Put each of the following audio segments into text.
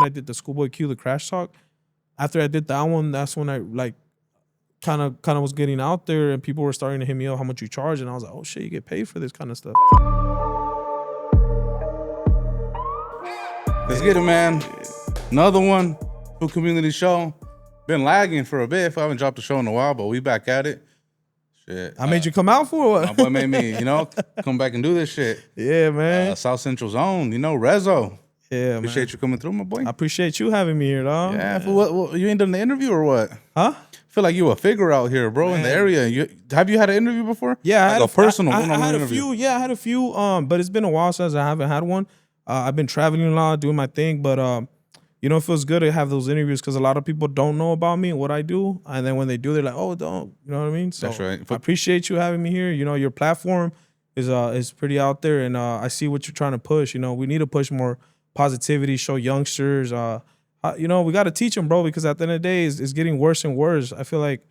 I did the Schoolboy Q, the Crash Talk. After I did that one, that's when I like kind of was getting out there, and people were starting to hit me up how much you charge, and I was like, oh shit, you get paid for this kind of stuff. Let's get it, man. Another one, Food Community Show. Been lagging for a bit. I haven't dropped a show in a while, but we back at it. Shit. I made you come out for what? My boy made me, come back and do this shit. Yeah, man. South Central Zone, RESOE. Yeah, appreciate you coming through, my boy. I appreciate you having me here, dog. Yeah, what, you ain't done the interview or what? Huh? I feel like you a figure out here, bro, in the area. Have you had an interview before? Yeah, I had a personal I had interview. a few. Yeah, I had a few. But it's been a while since I haven't had one. I've been traveling a lot, doing my thing, but it feels good to have those interviews because a lot of people don't know about me and what I do, and then when they do, they're like, "Oh, don't," you know what I mean? So that's right. I appreciate you having me here. Your platform is pretty out there, and I see what you're trying to push. We need to push more positivity, show youngsters. We got to teach them, bro, because at the end of the day, it's getting worse and worse. I feel like,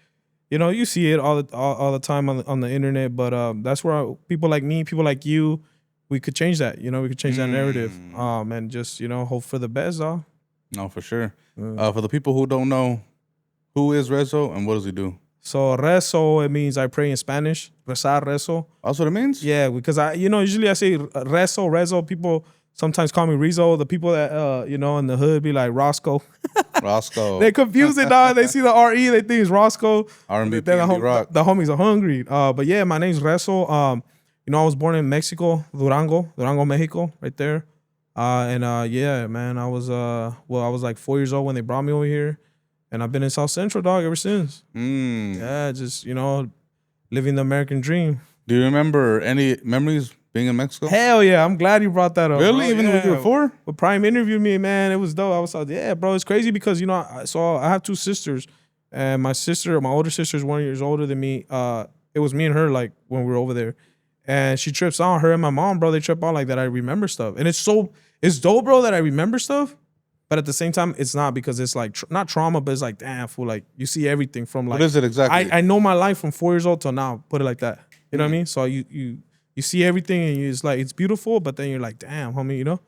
you see it all the time on the internet, but that's where people like me, people like you, we could change that. We could change that narrative, and just hope for the best, dog. No, for sure. For the people who don't know, who is RESOE and what does he do? So RESOE, it means I pray in Spanish. Rezar, RESOE. That's what it means? Yeah, because usually I say RESOE. People sometimes call me Rezo. The people that, in the hood be like Roscoe. Roscoe. They confuse it, dog. They see the R-E, they think it's Roscoe. R&B, then rock. The homies are hungry. But yeah, my name's RESOE. I was born in Mexico, Durango, Mexico, right there. Yeah, man, I was like 4 years old when they brought me over here, and I've been in South Central, dog, ever since. Yeah, just living the American dream. Do you remember any memories being in Mexico? Hell yeah, I'm glad you brought that up. Really? Bro. Even when you were 4? When Prime interviewed me, man, it was dope. I was like, yeah, bro, it's crazy because I have 2 sisters, and my older sister is 1 year older than me. It was me and her like when we were over there, and she trips out. Her and my mom, bro, they trip out like that. I remember stuff, and it's dope, bro, that I remember stuff, but at the same time, it's not because it's like not trauma, but it's like, damn, fool, like you see everything from like. What is it exactly? I know my life from 4 years old till now. Put it like that. You know what I mean? So you see everything, and it's like it's beautiful, but then you're like, damn, homie,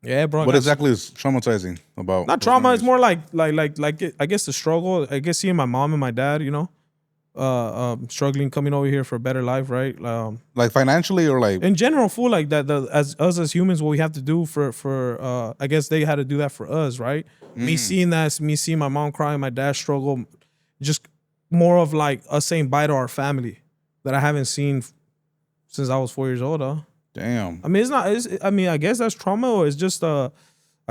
Yeah, bro. What exactly is traumatizing about? Not trauma. It's more like I guess the struggle. I guess seeing my mom and my dad, struggling, coming over here for a better life, right? Like financially or like in general, fool, like that. As us as humans, what we have to do for I guess they had to do that for us, right? Me seeing my mom crying, my dad struggle, just more of like us saying bye to our family that I haven't seen since I was 4 years old. Damn. I mean, it's not. I guess that's trauma, or it's just I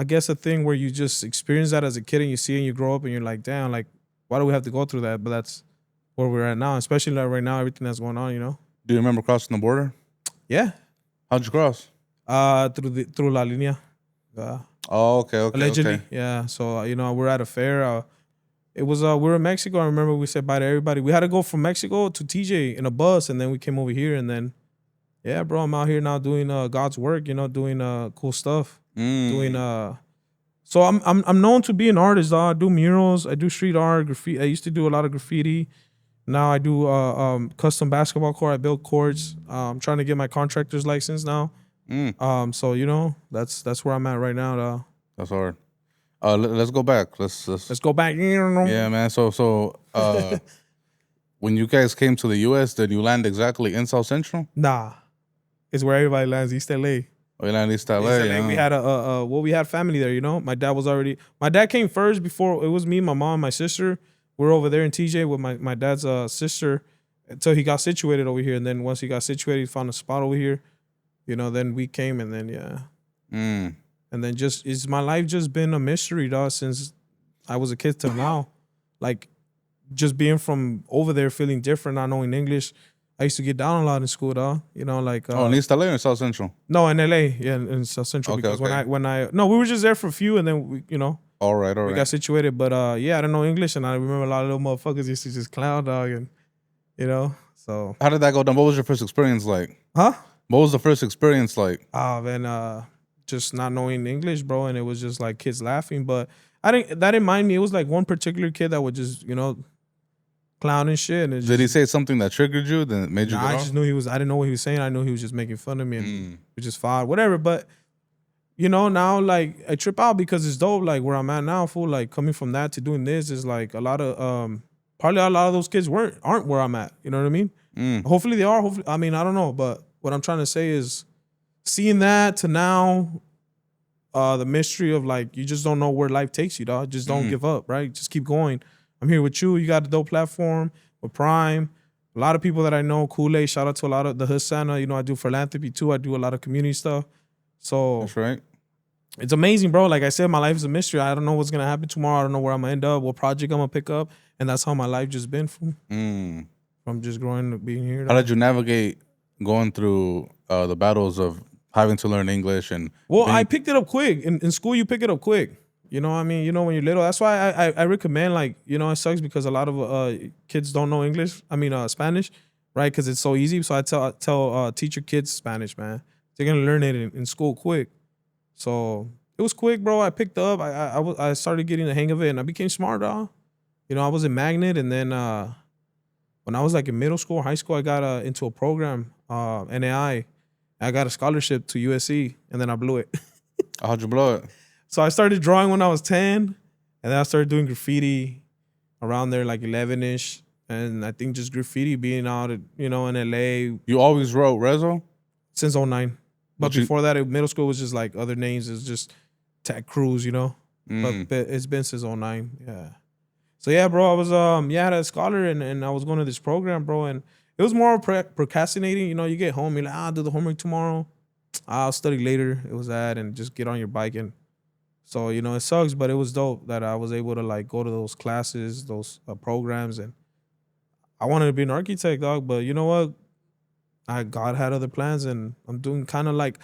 guess a thing where you just experience that as a kid and you see it and you grow up and you're like, damn, like why do we have to go through that? But that's where we're at now, especially like right now, everything that's going on, Do you remember crossing the border? Yeah. How'd you cross? Through La Linea. Oh, okay. Allegedly, okay. yeah. So we're at a fair. It was we were in Mexico. I remember we said bye to everybody. We had to go from Mexico to TJ in a bus, and then we came over here, and then yeah, bro, I'm out here now doing God's work. Doing cool stuff. Doing So I'm known to be an artist, dog. I do murals. I do street art, graffiti. I used to do a lot of graffiti. Now I do custom basketball court. I build courts. I'm trying to get my contractor's license now. So that's where I'm at right now. Dog. That's hard. Let's go back. Let's go back. Yeah, man. So when you guys came to the U.S., did you land exactly in South Central? Nah, it's where everybody lands. East LA. Oh, you landed East LA. Yeah. We had we had family there. My dad came first before it was me, my mom, my sister. We're over there in TJ with my dad's sister until he got situated over here. And then once he got situated, he found a spot over here. Then we came, and then and then is my life just been a mystery, dog, since I was a kid till now. Like just being from over there, feeling different, not knowing English. I used to get down a lot in school, dog. In East LA or South Central? No, in LA, yeah, in South Central. Okay, because we were just there for a few, and then we, All right. We got situated, but yeah, I don't know English, and I remember a lot of little motherfuckers used to just clown, dog, and so. How did that go down? What was your first experience like? Huh? What was the first experience like? Man, just not knowing English, bro, and it was just like kids laughing, but that didn't mind me. It was like one particular kid that would just, clown and shit. And did he say something that triggered you, that made you get off? I just knew I didn't know what he was saying. I knew he was just making fun of me, and we just fought, whatever. But you know, now like I trip out because it's dope. Like where I'm at now, fool. Like coming from that to doing this is like a lot of probably a lot of those kids aren't where I'm at. You know what I mean? Hopefully they are. Hopefully, I mean I don't know, but what I'm trying to say is seeing that to now, the mystery of like you just don't know where life takes you, dog. Just don't give up, right? Just keep going. I'm here with you. You got a dope platform with Prime. A lot of people that I know, Kool-Aid, shout out to a lot of the Hood Santa. You know, I do philanthropy too. I do a lot of community stuff. So That's right. it's amazing, bro. Like I said, my life is a mystery. I don't know what's gonna happen tomorrow. I don't know where I'm gonna end up, what project I'm gonna pick up, and that's how my life just been from just growing up being here. How did you navigate going through the battles of having to learn English and? Well, I picked it up quick. In school, you pick it up quick. You know what I mean? You know, when you're little. That's why I recommend, like, you know, it sucks because a lot of kids don't know English. I mean, Spanish, right? Because it's so easy. So I tell teach your kids Spanish, man. They're going to learn it in school quick. So it was quick, bro. I picked up. I started getting the hang of it, and I became smart, dog. You know, I was in Magnet, and then when I was like in middle school, high school, I got into a program, NAI. I got a scholarship to USC, and then I blew it. How'd you blow it? So I started drawing when I was 10, and then I started doing graffiti around there, like 11-ish. And I think just graffiti being out, you know, in LA. You always wrote RESOE? Since 09. But before that, middle school was just like other names. It's just Tech Crews, you know. But it's been since 09, yeah. So yeah, bro, I was I had a scholar, and I was going to this program, bro, and it was more procrastinating. You know, you get home, you're like, I'll do the homework tomorrow. I'll study later. It was that, and just get on your bike. And so, you know, it sucks, but it was dope that I was able to like go to those classes, those programs, and I wanted to be an architect, dog. But you know what? God had other plans, and I'm doing kind of like,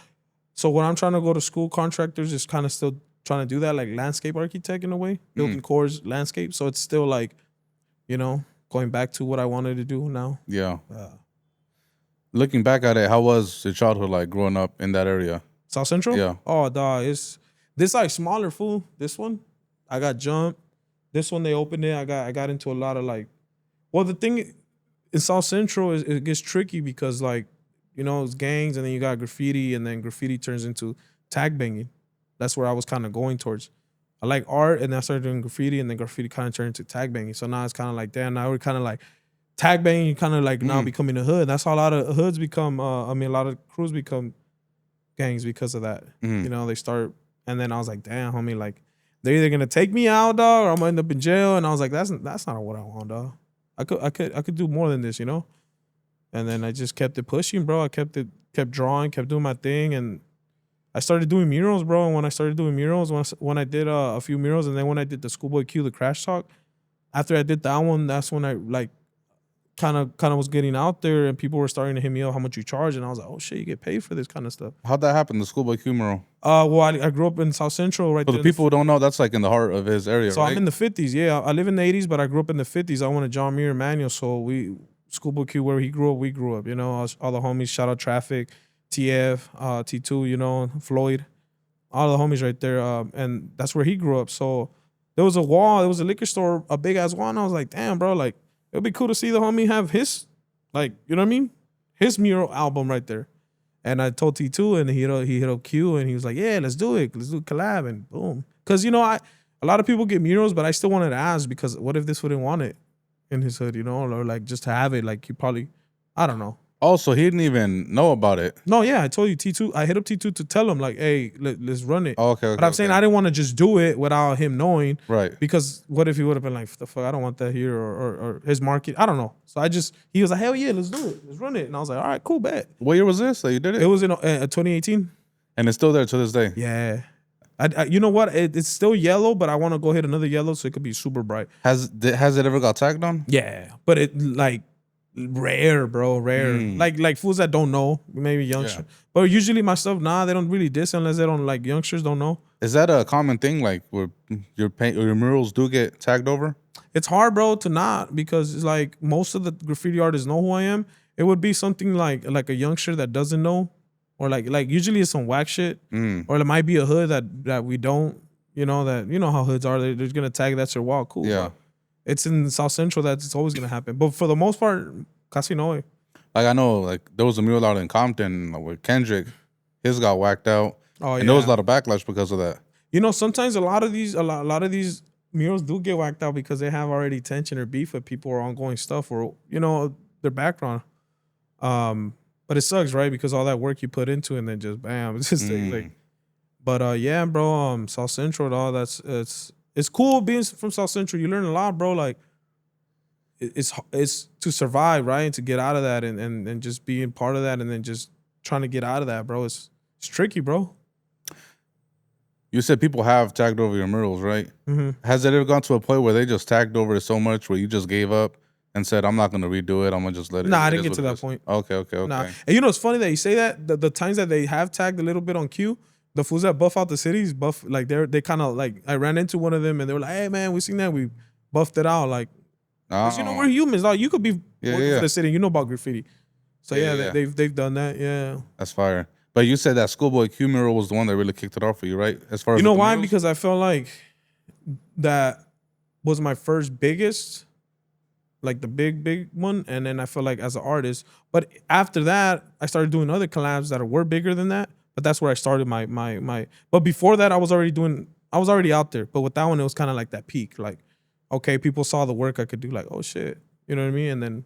so when I'm trying to go to school, contractors is kind of still trying to do that, like landscape architect in a way, building cores, landscape. So it's still like, you know, going back to what I wanted to do now. Yeah. Looking back at it, how was your childhood like growing up in that area? South Central? Yeah. Oh, dog, it's this like smaller, fool. This one, I got jumped. This one, they opened it. I got into a lot of like, well, the thing in South Central is it gets tricky because like, you know, it's gangs, and then you got graffiti, and then graffiti turns into tag banging. That's where I was kind of going towards. I like art, and then I started doing graffiti, and then graffiti kind of turned into tag banging. So now it's kind of like, damn, now we're kind of like tag banging, kind of like now becoming a hood. That's how a lot of hoods become, a lot of crews become gangs because of that. You know, they start, and then I was like, damn, homie, like they're either gonna take me out, dog, or I'm gonna end up in jail. And I was like, that's not what I want, dog. I could do more than this, you know? And then I just kept it pushing, bro. I kept drawing, kept doing my thing, and I started doing murals, bro. And when I started doing murals, when I did a few murals, and then when I did the Schoolboy Q, the Crash Talk, after I did that one, that's when I like kind of was getting out there, and people were starting to hit me up how much you charge, and I was like, oh shit, you get paid for this kind of stuff. How'd that happen, the Schoolboy Q mural? Well, I grew up in South Central, right? For the people who don't know, that's like in the heart of his area, so right? I'm in the 50s, yeah. I live in the 80s, but I grew up in the 50s. I went to John Muir Emanuel, so Schoolboy Q, where he grew up, we grew up, you know. All the homies, shout out Traffic, TF, T2, you know, Floyd, all the homies right there, and that's where he grew up. So there was a wall, there was a liquor store, a big ass wall, and I was like, damn, bro, like it would be cool to see the homie have his, like, you know what I mean, his mural album right there. And I told T2, and he hit up Q, and he was like, yeah, let's do it, let's do a collab, and boom. Because you know, a lot of people get murals, but I still wanted to ask, because what if this wouldn't want it in his hood, you know, or like just to have it, like he probably, I don't know. Also, he didn't even know about it. No, yeah, I told you T2. I hit up T2 to tell him like, hey, let's run it. Oh, okay. But I'm saying I didn't want to just do it without him knowing. Right. Because what if he would have been like, the fuck, I don't want that here, or his market. I don't know. So he was like, hell yeah, let's do it. Let's run it. And I was like, all right, cool, bet. What year was this that you did it? It was in 2018. And it's still there to this day. Yeah. You know what? It's still yellow, but I want to go hit another yellow so it could be super bright. Has it ever got tagged on? Yeah. But it like rare, bro, rare. Like fools that don't know, maybe youngsters. Yeah. But usually my stuff, they don't really diss unless they don't, like, youngsters don't know. Is that a common thing, like where your paint or your murals do get tagged over? It's hard, bro, to not, because it's like most of the graffiti artists know who I am. It would be something like a youngster that doesn't know, or like usually it's some whack shit, or it might be a hood that we don't, you know, that, you know how hoods are. They're gonna tag that's your wall, cool. Yeah. It's in South Central that it's always gonna happen. But for the most part, casi no way. Like I know, like there was a mural out in Compton with Kendrick. His got whacked out. Oh And there was a yeah. lot of backlash because of that. You know, sometimes a lot of these murals do get whacked out because they have already tension or beef with people or ongoing stuff or their background. But it sucks, right? Because all that work you put into it and then just bam, it's just like. Mm. But yeah, bro. South Central, all it's cool being from South Central. You learn a lot, bro. Like it's to survive, right? And to get out of that and just being part of that and then just trying to get out of that, bro. It's tricky, bro. You said people have tagged over your murals, right? Mm-hmm. Has it ever gone to a point where they just tagged over it so much where you just gave up and said, I'm not going to redo it. I'm going to just let it. Nah, I It didn't is get what to it that is. point. Okay. Nah. And you know, it's funny that you say that. The times that they have tagged a little bit on cue, the fools that buff out the cities, buff like they kind of like I ran into one of them and they were like, "Hey man, we seen that, we buffed it out." Like, 'cause, Oh. we're humans. Like, you could be Yeah, working yeah. for the city, you know about graffiti. So Yeah, yeah, yeah. they've done that. Yeah. That's fire. But you said that Schoolboy Q mural was the one that really kicked it off for you, right? As far as You know with the why? murals? Because I felt like that was my first biggest, like the big one, and then I felt like as an artist. But after that, I started doing other collabs that were bigger than that. But that's where I started my. But before that, I was already out there. But with that one, it was kind of like that peak. Like, okay, people saw the work I could do. Like, oh shit, you know what I mean? And then,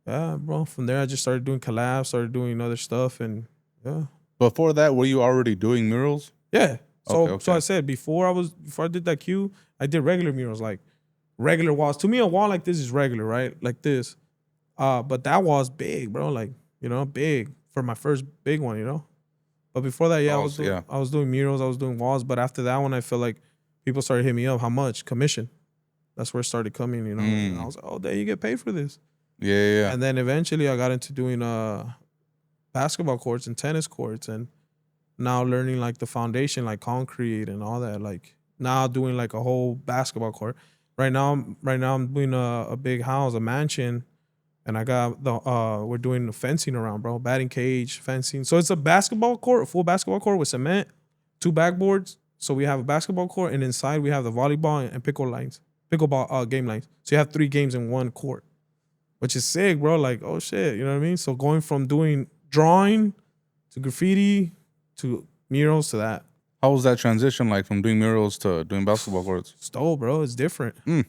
yeah, bro. From there, I just started doing collabs, started doing other stuff, and yeah. Before that, were you already doing murals? Yeah. So Okay. so I said before I did that queue, I did regular murals, like regular walls. To me, a wall like this is regular, right? Like this. But that wall's big, bro. Like, big for my first big one, But before that, yeah, Oh, so yeah. I was doing murals, I was doing walls. But after that one, I feel like people started hitting me up. How much? Commission. That's where it started coming, And I was like, oh, damn, you get paid for this. Yeah. And then eventually I got into doing basketball courts and tennis courts and now learning like the foundation, like concrete and all that. Like now doing like a whole basketball court. Right now I'm doing a big house, a mansion, and I got we're doing the fencing around, bro. Batting cage, fencing. So it's a basketball court, a full basketball court with cement, 2 backboards. So we have a basketball court, and inside we have the volleyball and pickleball game lines. So you have 3 games in one court, which is sick, bro. Like, oh shit, you know what I mean? So going from doing drawing to graffiti to murals to that. How was that transition like from doing murals to doing basketball courts? Stole, bro. It's different. Mm.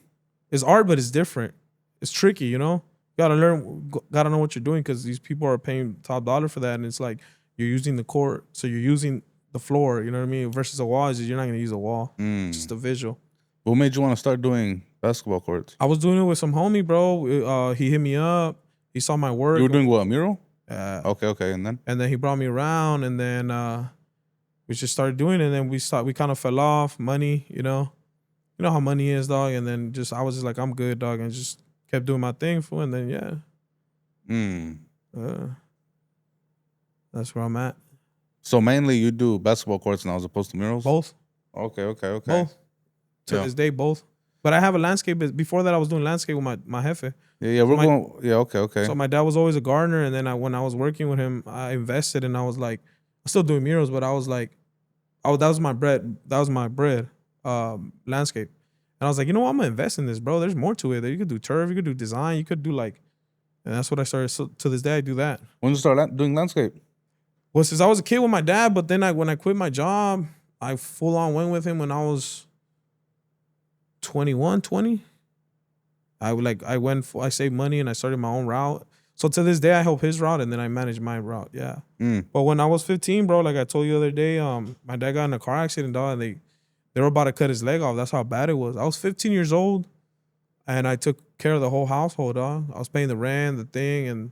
It's art, but it's different. It's tricky, Gotta learn, gotta know what you're doing because these people are paying top dollar for that. And it's like you're using the court, so you're using the floor, you know what I mean? Versus a wall is you're not gonna use a wall. Just a visual. What made you want to start doing basketball courts? I was doing it with some homie, bro. He hit me up. He saw my work. You were doing what, a mural? Okay. And then he brought me around, and then we just started doing it. And then we kind of fell off. Money, you know how money is, dog. And then I was just like, I'm good, dog, and just kept doing my thing for. And then that's where I'm at. So mainly you do basketball courts now as opposed to murals? Both. Okay. Both. To this day, both. But I have a landscape. Before that, I was doing landscape with my jefe. Yeah, we're going. Yeah, okay. So my dad was always a gardener, and then when I was working with him, I invested, and I was like, I'm still doing murals, but I was like, that was my bread. That was my bread, landscape. And I was like, you know what? I'm gonna invest in this, bro. There's more to it. You could do turf, you could do design, you could do and that's what I started. So to this day, I do that. When did you start doing landscape? Well, since I was a kid with my dad, but then when I quit my job, I full on went with him when I was 21, 20. I saved money and I started my own route. So to this day, I help his route and then I manage my route. Yeah. But when I was 15, bro, like I told you the other day, my dad got in a car accident, dog, and they were about to cut his leg off. That's how bad it was. I was 15 years old and I took care of the whole household, dog. I was paying the rent, the thing. And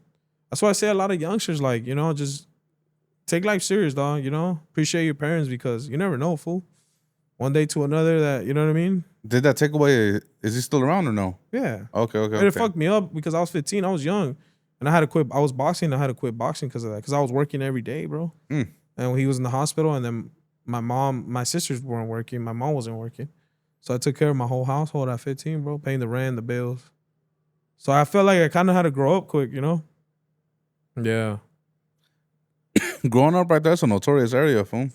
that's why I say a lot of youngsters, like, just take life serious, dog, appreciate your parents because you never know, fool. One day to another that, you know what I mean? Did that take away? Is he still around or no? Yeah. Okay. It fucked me up because I was 15. I was young. And I had to quit. I was boxing. I had to quit boxing because of that. Because I was working every day, bro. And when he was in the hospital, and then my sisters weren't working. My mom wasn't working. So I took care of my whole household at 15, bro. Paying the rent, the bills. So I felt like I kind of had to grow up quick, Yeah. Growing up right there, it's a notorious area, fool.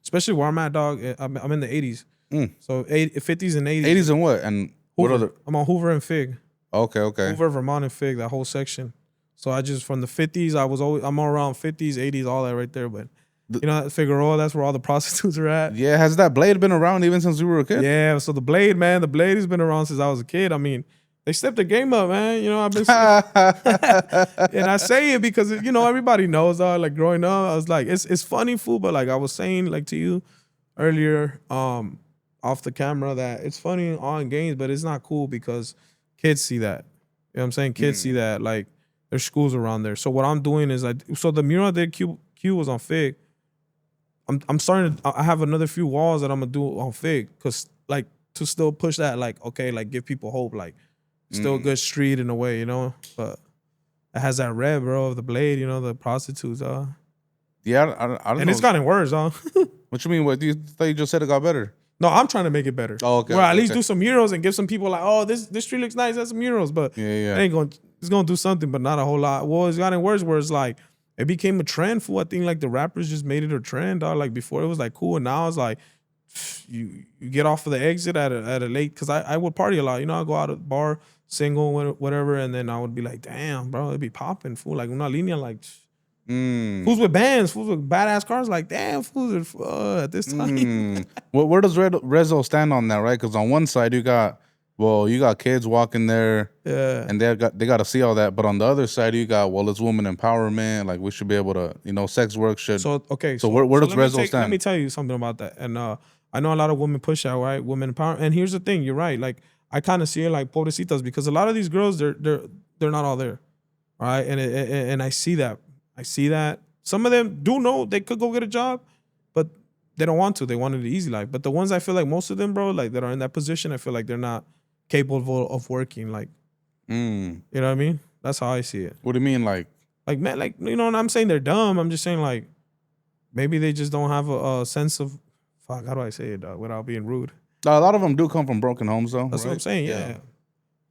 Especially where I'm at, dog. I'm in the 80s. So 50s and 80s. 80s and what? And Hoover. what other? I'm on Hoover and Fig. Okay. Hoover, Vermont, and Fig, that whole section. So I just from the 50s, I'm all around 50s, 80s, all that right there. But You know, Figueroa, that's where all the prostitutes are at. Yeah, has that blade been around even since we were a kid? Yeah, so the Blade, man, the Blade has been around since I was a kid. I mean, they stepped the game up, man. You know, I've been and I say it because you know everybody knows. Like growing up, I was like, it's funny, fool. But like I was saying, like to you earlier, off the camera, that it's funny all in games, but it's not cool because kids see that. You know what I'm saying? Kids see that. Like there's schools around there. So what I'm doing is so the mural I did Q was on Fig. I'm starting to, I have another few walls that I'm gonna do on Fig because like to still push that, like, okay, like give people hope, like still a good street in a way, you know, but it has that red, bro, of the Blade, you know, the prostitutes, Yeah, I don't and know. it's gotten worse, What you mean? What you thought you just said it got better? No, I'm trying to make it better. Oh, okay. Well, at okay, least okay. do some murals and give some people like, oh, this street looks nice, that's some murals, but Yeah. it ain't going. It's gonna do something, but not a whole lot. Well, it's gotten worse, where it's like it became a trend. Fool, I think like the rappers just made it a trend. Dog. Like before, it was like cool, and now it's like you get off of the exit at a late. Because I would party a lot. You know, I go out at the bar, single, whatever, and then I would be like, damn, bro, it'd be popping. Fool, like una linea, like. Fools with bands, fools with badass cars, like damn, fools are at this time. Well, where does RESOE stand on that, right? Because on one side you got kids walking there, Yeah, and they got to see all that. But on the other side you got, well, it's woman empowerment. Like we should be able to, you know, sex work should. So okay, So where does RESOE Let stand? me tell you something about that. And I know a lot of women push that, right? Women empowerment. And here's the thing, you're right. Like I kind of see it like pobrecitas because a lot of these girls, they're not all there, right? And I see that. I see that. Some of them do know they could go get a job, but they don't want to. They wanted the easy life. But the ones I feel like most of them, bro, like that are in that position, I feel like they're not capable of working. Like, you know what I mean? That's how I see it. What do you mean, like man, like you know, and I'm saying they're dumb. I'm just saying like maybe they just don't have a sense of fuck. How do I say it without being rude? a lot of them do come from broken homes, though. That's right? what I'm saying. Yeah.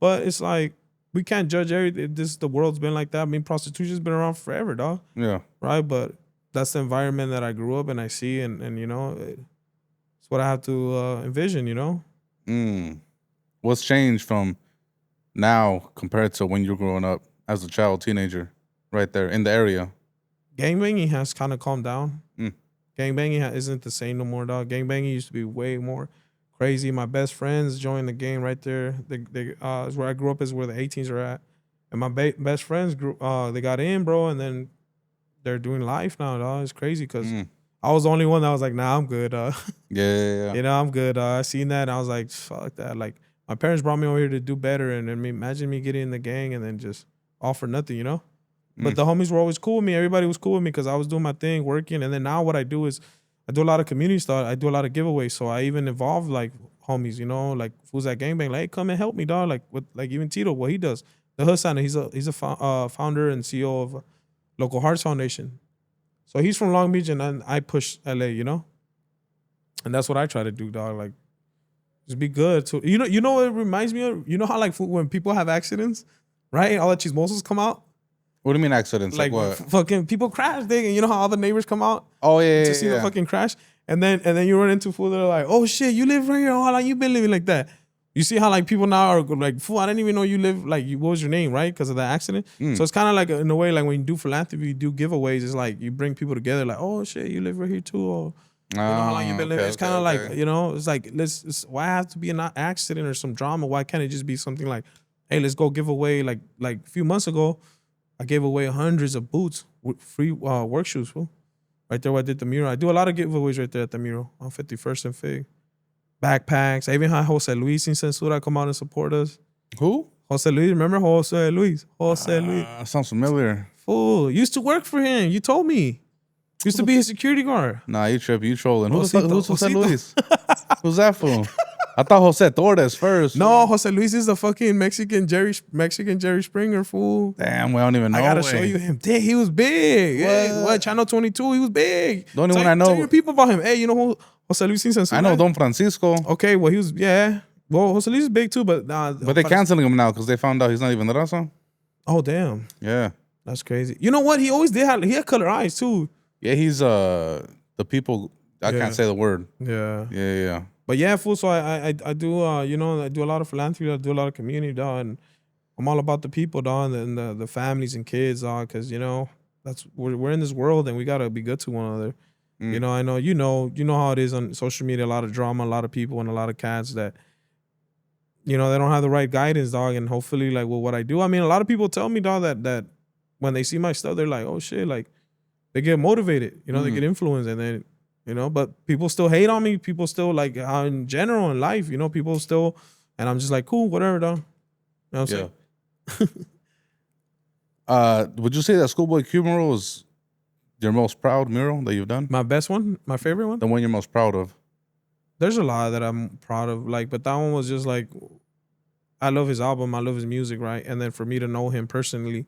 But it's like we can't judge everything. The world's been like that. I mean, prostitution's been around forever, dog. Yeah. Right, but that's the environment that I grew up and I see, and you know, it's what I have to envision. You know. What's changed from now compared to when you were growing up as a child, teenager, right there in the area? Gangbanging has kind of calmed down. Gangbanging isn't the same no more, dog. Gangbanging used to be way more crazy. My best friends joined the gang right there. They is where I grew up, is where the 18s are at, and my best friends grew. They got in, bro, and then they're doing life now, dog. It's crazy because I was the only one that was like, nah, I'm good. Yeah. You know, I'm good. I seen that and I was like, fuck that. Like my parents brought me over here to do better, and then imagine me getting in the gang and then just all for nothing, you know. But the homies were always cool with me. Everybody was cool with me because I was doing my thing, working. And then now what I do is I do a lot of community stuff. I do a lot of giveaways. So I even involve like homies, you know, like who's that gangbang, like, hey, come and help me, dog. Like with like even Tito, what he does. The Hood Santa, he's a founder and CEO of Local Hearts Foundation. So he's from Long Beach, and then I push LA, you know? And that's what I try to do, dog. Like, just be good. To, you know what it reminds me of? You know how like when people have accidents, right? All the chismosos come out. What do you mean accidents? Like what? Fucking people crash, and you know how all the neighbors come out? Oh yeah, to see the fucking crash, and then you run into fool that are like, oh shit, you live right here. How long you been living like that? You see how like people now are like, fool, I didn't even know you live like you. What was your name, right? Because of the accident. So it's kind of like in a way like when you do philanthropy, you do giveaways. It's like you bring people together. Like, oh shit, you live right here too. Or you know how long you been living. It's kind of like, you know, it's like why have to be an accident or some drama? Why can't it just be something like, hey, let's go give away like a few months ago. I gave away hundreds of boots with free work shoes, fool. Right there where I did the mural. I do a lot of giveaways right there at the mural on 51st and Fig. Backpacks. I even had Jose Luis in Censura come out and support us. Who? Jose Luis. Remember Jose Luis? Jose Luis. Sounds familiar. Fool. Used to work for him. You told me. Used to be a security guard. Nah, you tripping. You trolling. Who's Josito, Jose Luis? Who's that fool? I thought Jose Torres first. No, Jose Luis is the fucking Mexican Jerry Springer, fool. Damn, we don't even know. I gotta show you him. Damn, he was big. What? Channel 22, he was big. The only one I know. Tell your people about him. Hey, you know who Jose Luis in Censura? I know Don Francisco. Okay, well, he was, yeah. Well, Jose Luis is big too, but nah. But they're canceling him now because they found out he's not even raza. Oh, damn. Yeah. That's crazy. You know what? He always did have, he had color eyes too. Yeah, he's the people, I can't say the word. Yeah. Yeah. But yeah, fool. So I do you know, I do a lot of philanthropy. I do a lot of community, dog, and I'm all about the people, dog, and the families and kids, dog, because you know we're in this world and we gotta be good to one another. You know, I know you know how it is on social media. A lot of drama, a lot of people, and a lot of cats that they don't have the right guidance, dog. And hopefully, like with what I do, I mean, a lot of people tell me, dog, that when they see my stuff, they're like, oh shit, like they get motivated. They get influenced, and then but people still hate on me. People still like in general in life, people still, and I'm just like, cool, whatever, dog. You know what I'm saying? Would you say that Schoolboy Q mural is your most proud mural that you've done? My best one, my favorite one. The one you're most proud of. There's a lot that I'm proud of, like, but that one was just like, I love his album, I love his music, right? And then for me to know him personally,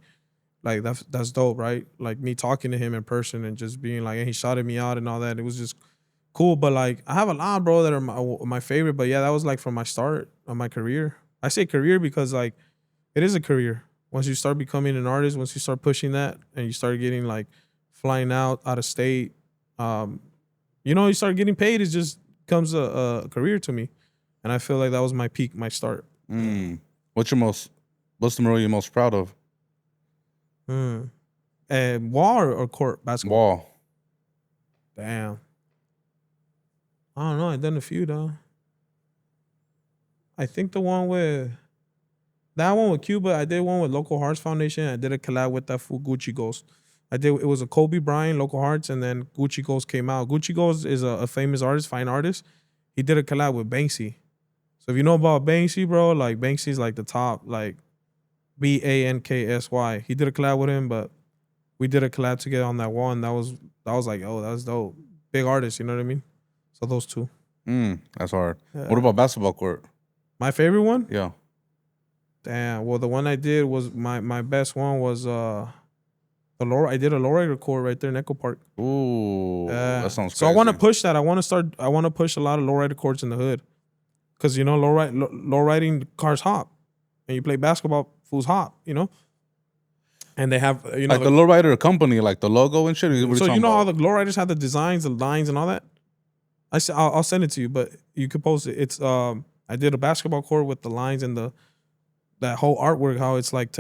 like that's dope, right? Like me talking to him in person and just being like, and he shouted me out and all that. It was just cool. But like, I have a lot, bro, that are my favorite. But yeah, that was like from my start of my career. I say career because like it is a career. Once you start becoming an artist, once you start pushing that, and you start getting like flying out of state, you start getting paid. It just becomes a career to me, and I feel like that was my peak, my start. What's the mural you're most proud of? Wall or court basketball? Wall. Damn. I don't know. I've done a few though. I think that one with Cuba. I did one with Local Hearts Foundation. I did a collab with that fool Gucci Ghost. It was a Kobe Bryant, Local Hearts, and then Gucci Ghost came out. Gucci Ghost is a famous artist, fine artist. He did a collab with Banksy. So if you know about Banksy, bro, like Banksy's like the top, like Banksy. He did a collab with him, but we did a collab together on that wall, and that was like, oh, that's dope. Big artist, you know what I mean? So those two. That's hard. Yeah. What about basketball court? My favorite one? Yeah. Damn. Well, the one I did was my best one was I did a lowrider court right there in Echo Park. Ooh, that sounds crazy. So I want to push that. I want to push a lot of lowrider courts in the hood, because lowriding cars hop, and you play basketball, fools hop, and they have like the lowrider company, like the logo and shit. So how the lowriders have the designs, the lines, and all that. I'll send it to you, but you could post it. It's I did a basketball court with the lines and that whole artwork. How it's like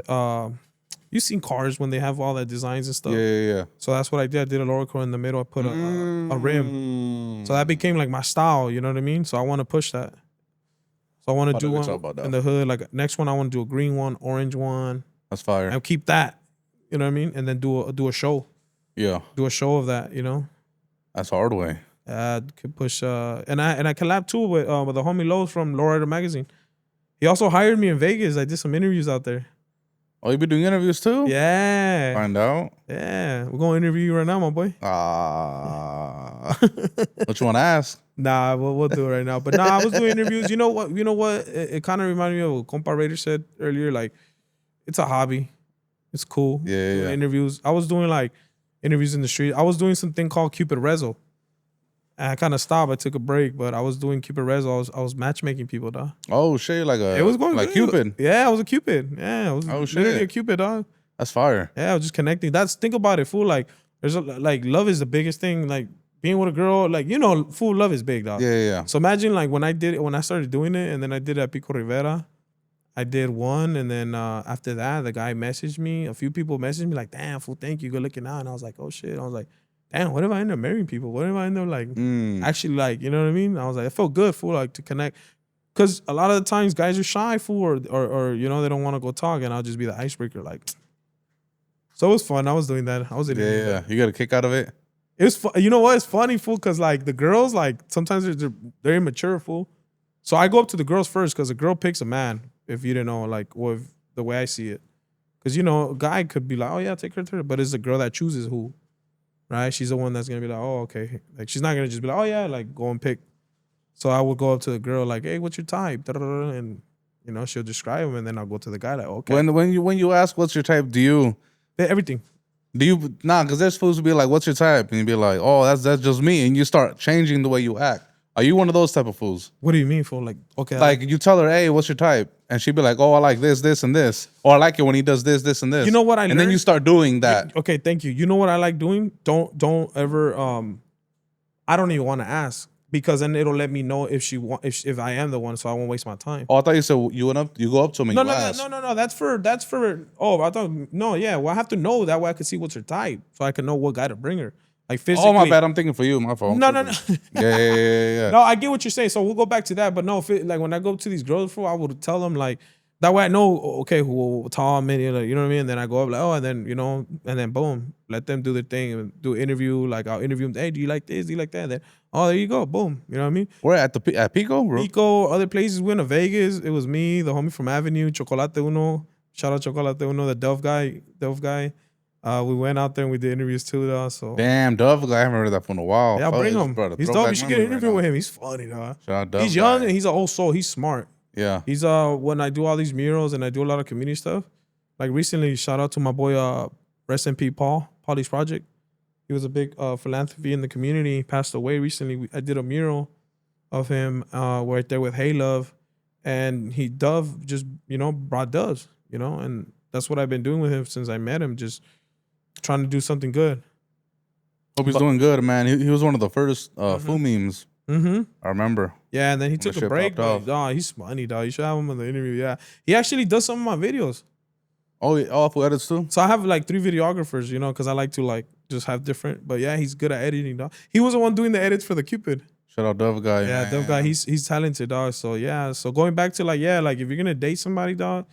you've seen cars when they have all that designs and stuff. Yeah. So that's what I did. I did a lower court in the middle. I put a rim. So that became like my style. You know what I mean? So I want to push that. So I want to do one in the hood. Like next one, I want to do a green one, orange one. That's fire. And keep that. You know what I mean? And then do a show. Yeah. Do a show of that. That's hard way. Could push. And I collabed too with the homie Lowe's from Lowrider Magazine. He also hired me in Vegas. I did some interviews out there. Oh, you be doing interviews too? Yeah. Find out. Yeah. We're going to interview you right now, my boy. What you want to ask? Nah, we'll do it right now. But I was doing interviews. You know what? It kind of reminded me of what Compa Raider said earlier. Like, it's a hobby. It's cool. Yeah. Interviews. I was doing like interviews in the street. I was doing something called Cupid RESOE. And I kind of stopped. I took a break, but I was doing Cupid RESOE. I was matchmaking people, dog. Oh shit! It was going like good. Cupid. Yeah, I was a Cupid. Yeah, I was literally a Cupid, dog. That's fire. Yeah, I was just connecting. Think about it, fool. Like, love is the biggest thing. Like being with a girl, like fool, love is big, dog. Yeah. So imagine like when I started doing it, and then I did it at Pico Rivera. I did one, and then after that, the guy messaged me. A few people messaged me like, "Damn, fool, thank you, good looking out." And I was like, "Oh shit!" I was like, "Damn, what if I end up marrying people? What if I end up like actually like, you know what I mean?" I was like, it felt good, fool, like to connect, because a lot of the times guys are shy, fool, or they don't want to go talk, and I'll just be the icebreaker, like. So it was fun. I was doing that. I was Yeah. You got a kick out of it. It was fun. You know what? It's funny, fool, because like the girls, like sometimes they're immature, fool. So I go up to the girls first, because a girl picks a man. If you didn't know, like, with the way I see it, because a guy could be like, "Oh yeah, take her to her," but it's the girl that chooses who, right? She's the one that's gonna be like, "Oh okay," like she's not gonna just be like, "Oh yeah," like go and pick. So I would go up to the girl like, "Hey, what's your type?" And she'll describe him, and then I'll go to the guy like, "Okay." When you ask what's your type, everything. Because there's fools who be like, "What's your type?" And you be like, "Oh, that's just me," and you start changing the way you act. Are you one of those type of fools? What do you mean, fool? Like, okay. Like you tell her, "Hey, what's your type?" And she'd be like, "Oh, I like this, this, and this," or "I like it when he does this, this, and this." You know what I learned? And then you start doing that. Okay, thank you. You know what I like doing? Don't ever. I don't even want to ask, because then it'll let me know if I am the one, so I won't waste my time. Oh, I thought you said you go up to him and you ask. No. That's for. Oh, I thought no. Yeah, well, I have to know that way I can see what's her type, so I can know what guy to bring her. Like physically. Oh, my bad. I'm thinking for you. My fault. No. Yeah. No, I get what you're saying. So we'll go back to that. But no, like when I go to these girls, I would tell them like that way I know, okay, who tall, many, you know what I mean? And then I go up like, oh, and then, you know, and then boom, let them do their thing and do an interview. Like I'll interview them. Hey, do you like this? Do you like that? And then, oh, there you go. Boom. You know what I mean? We're at Pico, bro. Pico, other places. We went to Vegas. It was me, the homie from Avenue, Chocolate Uno. Shout out Chocolate Uno, the Dove guy. We went out there and we did interviews too, though. So Damn, Dove guy. I haven't heard that for a while. yeah, I'll bring him. He's dope. You should get an interview with him. He's funny, dog. Shout out Dove He's young guy. and he's an old soul. He's smart. Yeah. He's when I do all these murals and I do a lot of community stuff. Like recently, shout out to my boy, rest in peace, Paulie's Project. He was a big philanthropy in the community. He passed away recently. I did a mural of him right there with Hey Love, and Dove just, you know, brought doves, you know, and that's what I've been doing with him since I met him, just trying to do something good. Hope he's doing good, man. He was one of the first Foo memes. Mm-hmm. I remember. Yeah, and then he took a break. But, he's funny, dog. You should have him in the interview. Yeah, he actually does some of my videos. Oh, Foo edits too. So I have like 3 videographers, you know, because I like to like just have different. But yeah, he's good at editing, dog. He was the one doing the edits for the Cupid. Shout out Dove guy. Yeah, man. Dove guy. He's talented, dog. So yeah. So going back to like, yeah, like if you're gonna date somebody, dog,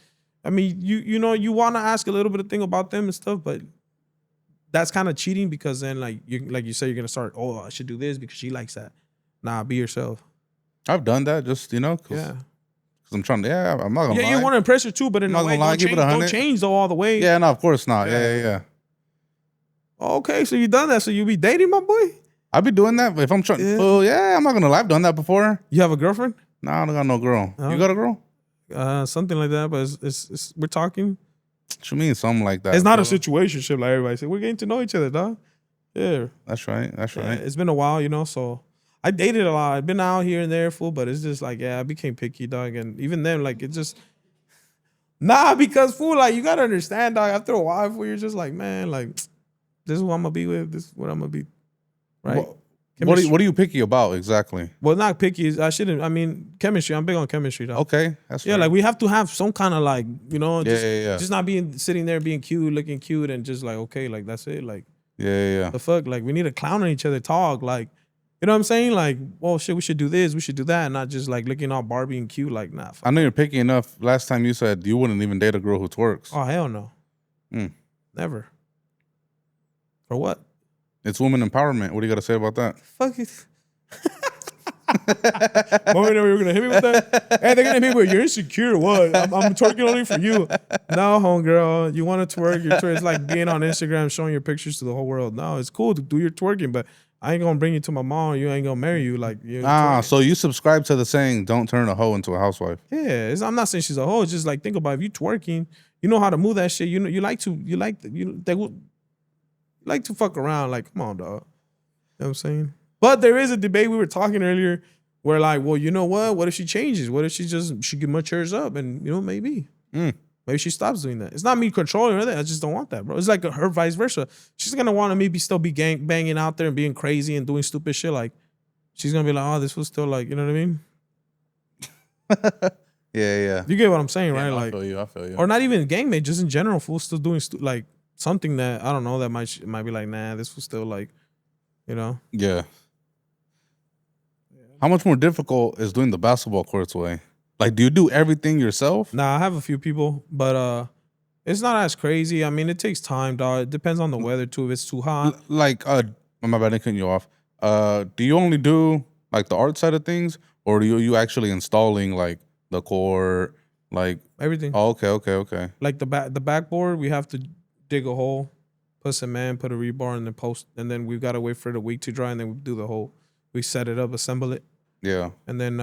I mean, you know, you want to ask a little bit of thing about them and stuff, but that's kind of cheating because then like you say you're gonna start. Oh, I should do this because she likes that. Nah, be yourself. I've done that, just, you know, because I'm trying to. Yeah, I'm not gonna lie. Yeah, you want to impress her too, but in a way, don't change though all the way. Yeah, no, of course not. Yeah. Okay, so you done that. So you be dating my boy? I be doing that, but if I'm trying, I'm not gonna lie. I've done that before. You have a girlfriend? No, I don't got no girl. You got a girl? Something like that, but it's we're talking. What you mean, something like that? It's not a situationship like everybody said. We're getting to know each other, dog. Yeah, that's right. Yeah, it's been a while, you know. So I dated a lot. I've been out here and there, fool, but it's just like, yeah, I became picky, dog. And even then, like, it just because fool, like, you gotta understand, dog. After a while, fool, you're just like, man, like, this is who I'm gonna be with. This is what I'm gonna be. Right. What are you picky about exactly? Well, not picky. I mean, chemistry. I'm big on chemistry, though. Okay, that's fair. Like we have to have some kind of like, you know, just not sitting there being cute, looking cute, and just like, okay, like that's it. Like, yeah. The fuck, like we need to clown on each other, talk, like, you know what I'm saying? Like, well, shit, we should do this, we should do that, not just like looking all Barbie and cute. Like, nah. I know you're picky enough. Last time you said you wouldn't even date a girl who twerks. Oh hell no, never. For what? It's women empowerment. What do you got to say about that? Fuck it. Moment you were gonna hit me with that? Hey, they're gonna hit me with you're insecure. What? I'm twerking only for you. No, homegirl, you want to twerk? It's like being on Instagram showing your pictures to the whole world. No, it's cool to do your twerking, but I ain't gonna bring you to my mom. You ain't gonna marry you. Like, so you subscribe to the saying, "Don't turn a hoe into a housewife." Yeah, I'm not saying she's a hoe. It's just like, think about if you twerking, you know how to move that shit. You know, they like to fuck around. Like, come on, dog. You know what I'm saying? But there is a debate. We were talking earlier where like, well, you know what? What if she changes? What if she matures up and, you know, maybe she stops doing that. It's not me controlling her. I just don't want that, bro. It's like her vice versa. She's going to want to maybe still be banging out there and being crazy and doing stupid shit. Like, she's going to be like, oh, this was still like, you know what I mean? Yeah. You get what I'm saying, right? I feel you. Or not even gangmate, just in general, fool still doing like something that, I don't know, that might be like, nah, this was still like, you know? Yeah. How much more difficult is doing the basketball courts way? Like, do you do everything yourself? Nah, I have a few people, but it's not as crazy. I mean, it takes time, dog. It depends on the weather too. If it's too hot, like, my bad, I cutting you off. Do you only do like the art side of things, or do you actually installing like the court, like everything? Oh, okay. Like the backboard, we have to dig a hole, put cement, put a rebar, and then post, and then we've got to wait for the week to dry, and then we do the whole. We set it up, assemble it. Yeah. And then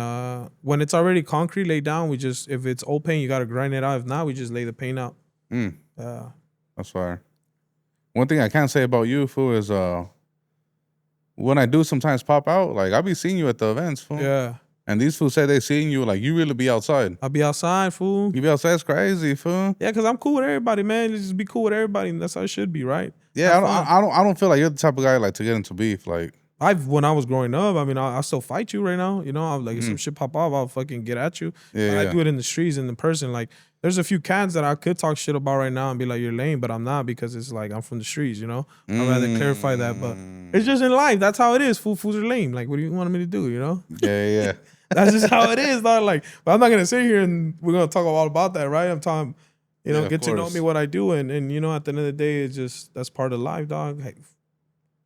when it's already concrete laid down, we just, if it's old paint, you got to grind it out. If not, we just lay the paint out. That's fire. One thing I can't say about you, fool, is when I do sometimes pop out, like I be seeing you at the events, fool. Yeah. And these fools say they seeing you, like you really be outside. I'll be outside, fool. You be outside, it's crazy, fool. Yeah, because I'm cool with everybody, man. Just be cool with everybody, and that's how it should be, right? Yeah, I don't feel like you're the type of guy like to get into beef, like. When I was growing up, I mean, I still fight you right now. You know, I'm like, if some shit pop off, I'll fucking get at you. Yeah, I do it in the streets, in the person. Like, there's a few cats that I could talk shit about right now and be like, you're lame, but I'm not because it's like I'm from the streets, you know? I'd rather clarify that, but it's just in life. That's how it is. Fools are lame. Like, what do you want me to do, you know? Yeah. That's just how it is, dog. Like, but I'm not gonna sit here and we're gonna talk all about that, right? I'm talking, you know, get to know me, what I do, and you know, at the end of the day, it's just that's part of life, dog. Hey,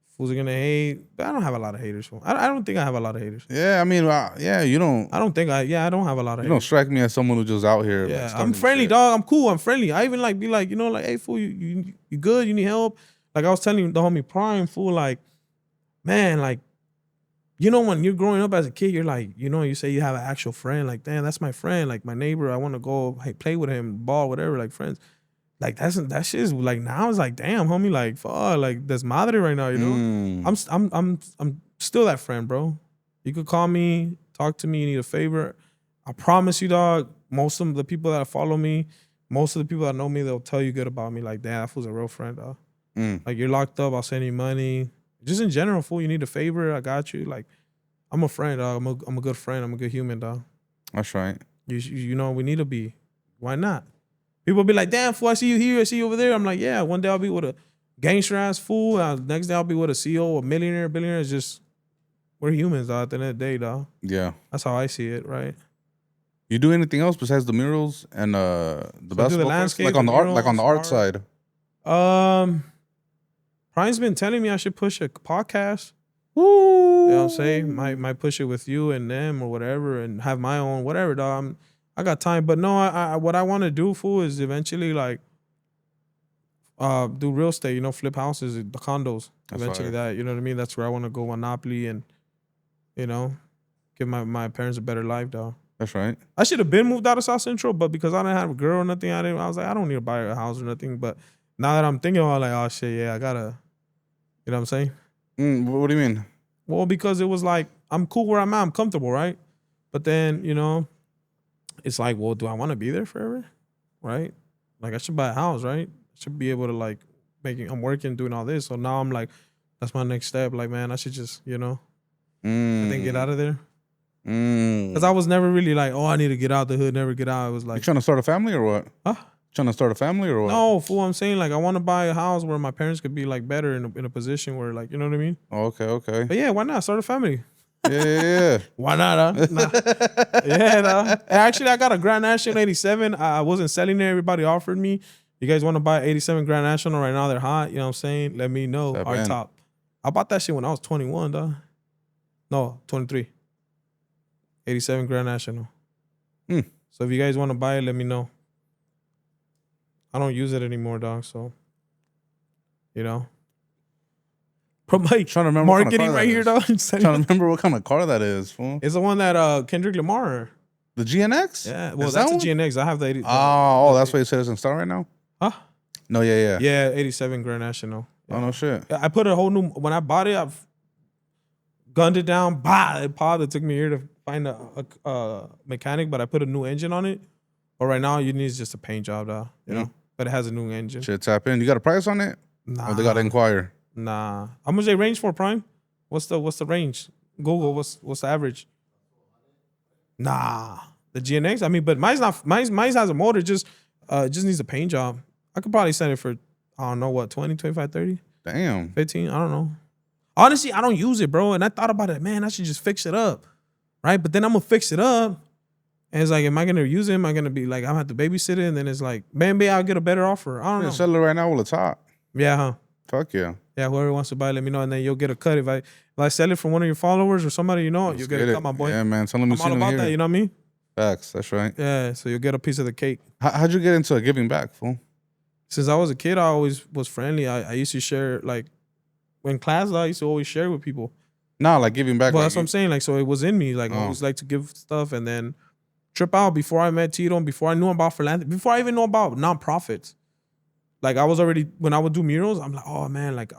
fools are gonna hate. But I don't have a lot of haters. I don't think I have a lot of haters. Yeah, I mean, you don't. I don't think I don't have a lot of haters. You don't strike me as someone who's just out here. Yeah, like, I'm friendly, dog. I'm cool. I'm friendly. I even like be like, you know, like, hey, fool, you good? You need help? Like I was telling the homie Prime, fool, like, man, like, you know, when you're growing up as a kid, you're like, you know, you say you have an actual friend, like, damn, that's my friend, like my neighbor. I want to go, hey, play with him, ball, whatever, like friends. Like that shit is like now it's like, damn, homie, like, fuck, like that's madre right now, you know. I'm still that friend, bro. You could call me, talk to me, you need a favor. I promise you, dog. Most of the people that follow me, most of the people that know me, they'll tell you good about me. Like, damn, that fool's a real friend, dog. Like, you're locked up, I'll send you money. Just in general, fool, you need a favor, I got you. Like, I'm a friend, dog. I'm a good friend. I'm a good human, dog. That's right. You know, we need to be. Why not? People be like, damn, fool, I see you here, I see you over there. I'm like, yeah, one day I'll be with a gangster-ass fool. Next day I'll be with a CEO, a millionaire, billionaire. It's just, we're humans, dog, at the end of the day, dog. Yeah. That's how I see it, right? You do anything else besides the murals and the basketball landscape, like on the murals, art, like on the art side? Brian's been telling me I should push a podcast. Woo! You know what I'm saying? Might push it with you and them or whatever, and have my own whatever, dog. I got time, but no, I what I want to do, fool, is eventually like do real estate. You know, flip houses, the condos. That's eventually, fire. that, you know what I mean. That's where I want to go, monopoly, and you know, give my parents a better life, dog. That's right. I should have been moved out of South Central, but because I didn't have a girl or nothing, I was like, I don't need to buy a house or nothing. But now that I'm thinking about it, like, oh shit, yeah, I gotta, you know what I'm saying? What do you mean? Well, because it was like, I'm cool where I'm at, I'm comfortable, right? But then, you know, it's like, well, do I want to be there forever? Right? Like, I should buy a house, right? I should be able to, like, I'm working, doing all this. So now I'm like, that's my next step. Like, man, I should just, you know, I think get out of there. Because I was never really like, oh, I need to get out the hood, never get out. It was like, you trying to start a family or what? Huh? Trying to start a family or what? No, fool, I'm saying, like, I want to buy a house where my parents could be, like, better in a position where, like, you know what I mean? Oh, okay. But yeah, why not start a family? Yeah. Why not, huh? Nah. Yeah, nah. Actually, I got a Grand National 87. I wasn't selling it. Everybody offered me. You guys want to buy 87 Grand National right now? They're hot. You know what I'm saying? Let me know. Our top. I bought that shit when I was 21, dog. No, 23. 87 Grand National. So if you guys want to buy it, let me know. I don't use it anymore, dog. So, you know. Trying to remember marketing right here, dog. Trying to remember what kind of car that is, fool. It's the one that Kendrick Lamar. The GNX? Yeah, well, that's a GNX. I have the 80. That's why you said it's in start right now? Huh? No, yeah. Yeah, 87 Grand National. Yeah. Oh, no shit. I put a whole new, when I bought it, I've gunned it down, it popped. It took me a year to find a mechanic, but I put a new engine on it. But right now, you need just a paint job, though, you know? But it has a new engine. Shit, tap in. You got a price on it? Nah. Or they got to inquire? Nah. How much they range for, Prime? What's the range? Google, what's the average? Nah. The GNX? I mean, but mine's has a motor, just needs a paint job. I could probably send it for, I don't know what, 20, 25, 30? Damn. 15, I don't know. Honestly, I don't use it, bro. And I thought about it, man, I should just fix it up. Right? But then I'm gonna fix it up. And it's like, am I gonna use it? Am I gonna be like, I'm gonna have to babysit it? And then it's like, maybe I'll get a better offer. I don't know. Sell it right now while it's hot. Yeah, huh? Fuck yeah. Yeah, whoever wants to buy, let me know, and then you'll get a cut. If I sell it from one of your followers or somebody you know, you'll get a cut, my boy. Yeah, man. Tell them I'm all about that, you know what I mean? Facts, that's right. Yeah, so you'll get a piece of the cake. How'd you get into giving back, fool? Since I was a kid, I always was friendly. I used to share, like, in class, I used to always share with people. Nah, like giving back. Well, like that's what I'm saying. Like, so it was in me. Like, I always like to give stuff and then trip out before I met Tito and before I knew about philanthropy, before I even know about nonprofits. Like, I was already, when I would do murals, I'm like, oh, man, like,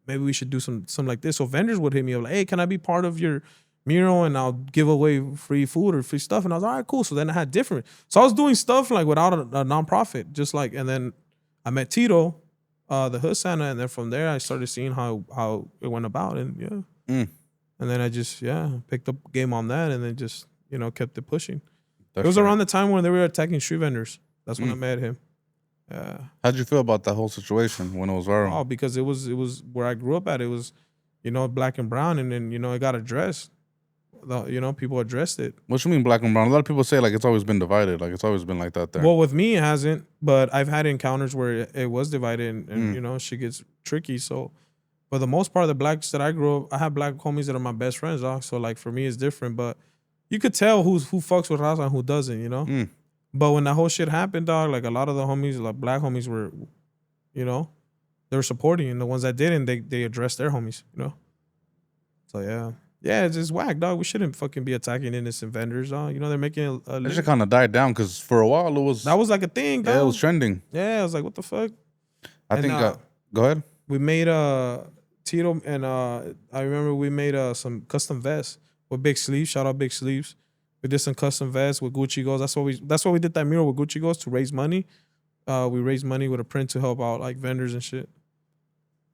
maybe we should do something like this. So vendors would hit me up like, hey, can I be part of your mural and I'll give away free food or free stuff? And I was like, all right, cool. So then I had different. So I was doing stuff like without a nonprofit, just like, and then I met Tito, the Hood Santa, and then from there I started seeing how it went about, and and then I just picked up game on that, and then just kept it pushing. It was around the time when they were attacking street vendors. That's when I met him. Yeah. How'd you feel about that whole situation when it was viral? Oh, because it was where I grew up at. It was, black and brown, and then it got addressed. People addressed it. What you mean black and brown? A lot of people say like it's always been divided, like it's always been like that there. Well, with me, it hasn't, but I've had encounters where it was divided, and shit gets tricky. So, for the most part, the blacks that I grew up, I have black homies that are my best friends, dog. So, like, for me, it's different, but you could tell who fucks with Raza and who doesn't. But when that whole shit happened, dog, like a lot of the homies, like black homies, were, they were supporting, and the ones that didn't, they addressed their homies. So yeah. Yeah, it's just whack, dog. We shouldn't fucking be attacking innocent vendors, dog. They're making a It just kind of died down because for a while it was... That was like a thing, dog. Yeah, it was trending. Yeah, I was like, what the fuck? I think... go ahead. We made Tito, and I remember we made some custom vests with big sleeves. Shout out Big Sleeves. We did some custom vests with Gucci goes. That's why we did that mural with Gucci goes, to raise money. We raised money with a print to help out like vendors and shit.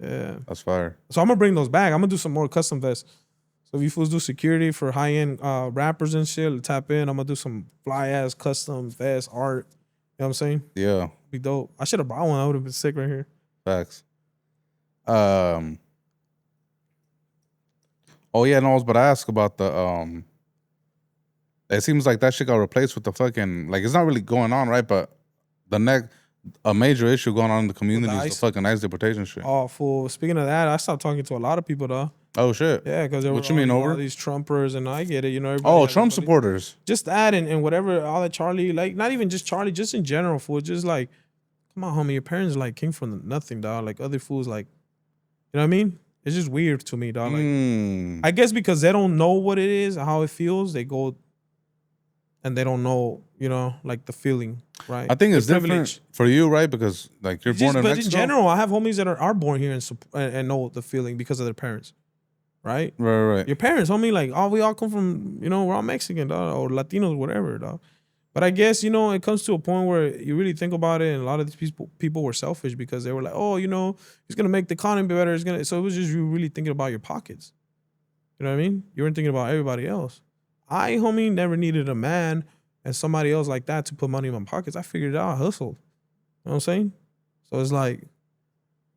Yeah. That's fire. So I'm gonna bring those back. I'm gonna do some more custom vests. So if you fools do security for high-end rappers and shit, tap in. I'm gonna do some fly-ass custom vest art. You know what I'm saying? Yeah. Be dope. I should have bought one. I would have been sick right here. Facts. Oh yeah, no, I was about to ask about the it seems like that shit got replaced with the fucking, like, it's not really going on, right? But a major issue going on in the community is the fucking ICE deportation shit. Oh, fool. Speaking of that, I stopped talking to a lot of people, though. Oh, shit. Yeah, because what you mean over? All these Trumpers, and I get it. Trump supporters. Just that and whatever, all that Charlie, like, not even just Charlie, just in general, fool. Just like, come on, homie, your parents, like, came from nothing, dog. Like, other fools, like, you know what I mean? It's just weird to me, dog. Like, I guess because they don't know what it is, how it feels, they go and they don't know, like the feeling, right? I think it's different for you, right? Because like you're born in Mexico. But in general, I have homies that are born here and know the feeling because of their parents, right? Right. Your parents, homie, like, we all come from, we're all Mexican, dog, or Latinos, whatever, dog. But I guess, it comes to a point where you really think about it, and a lot of these people were selfish because they were like, oh, he's gonna make the economy better. So it was just you really thinking about your pockets. You know what I mean? You weren't thinking about everybody else. I, homie, never needed a man and somebody else like that to put money in my pockets. I figured it out. I hustled. You know what I'm saying? So it's like,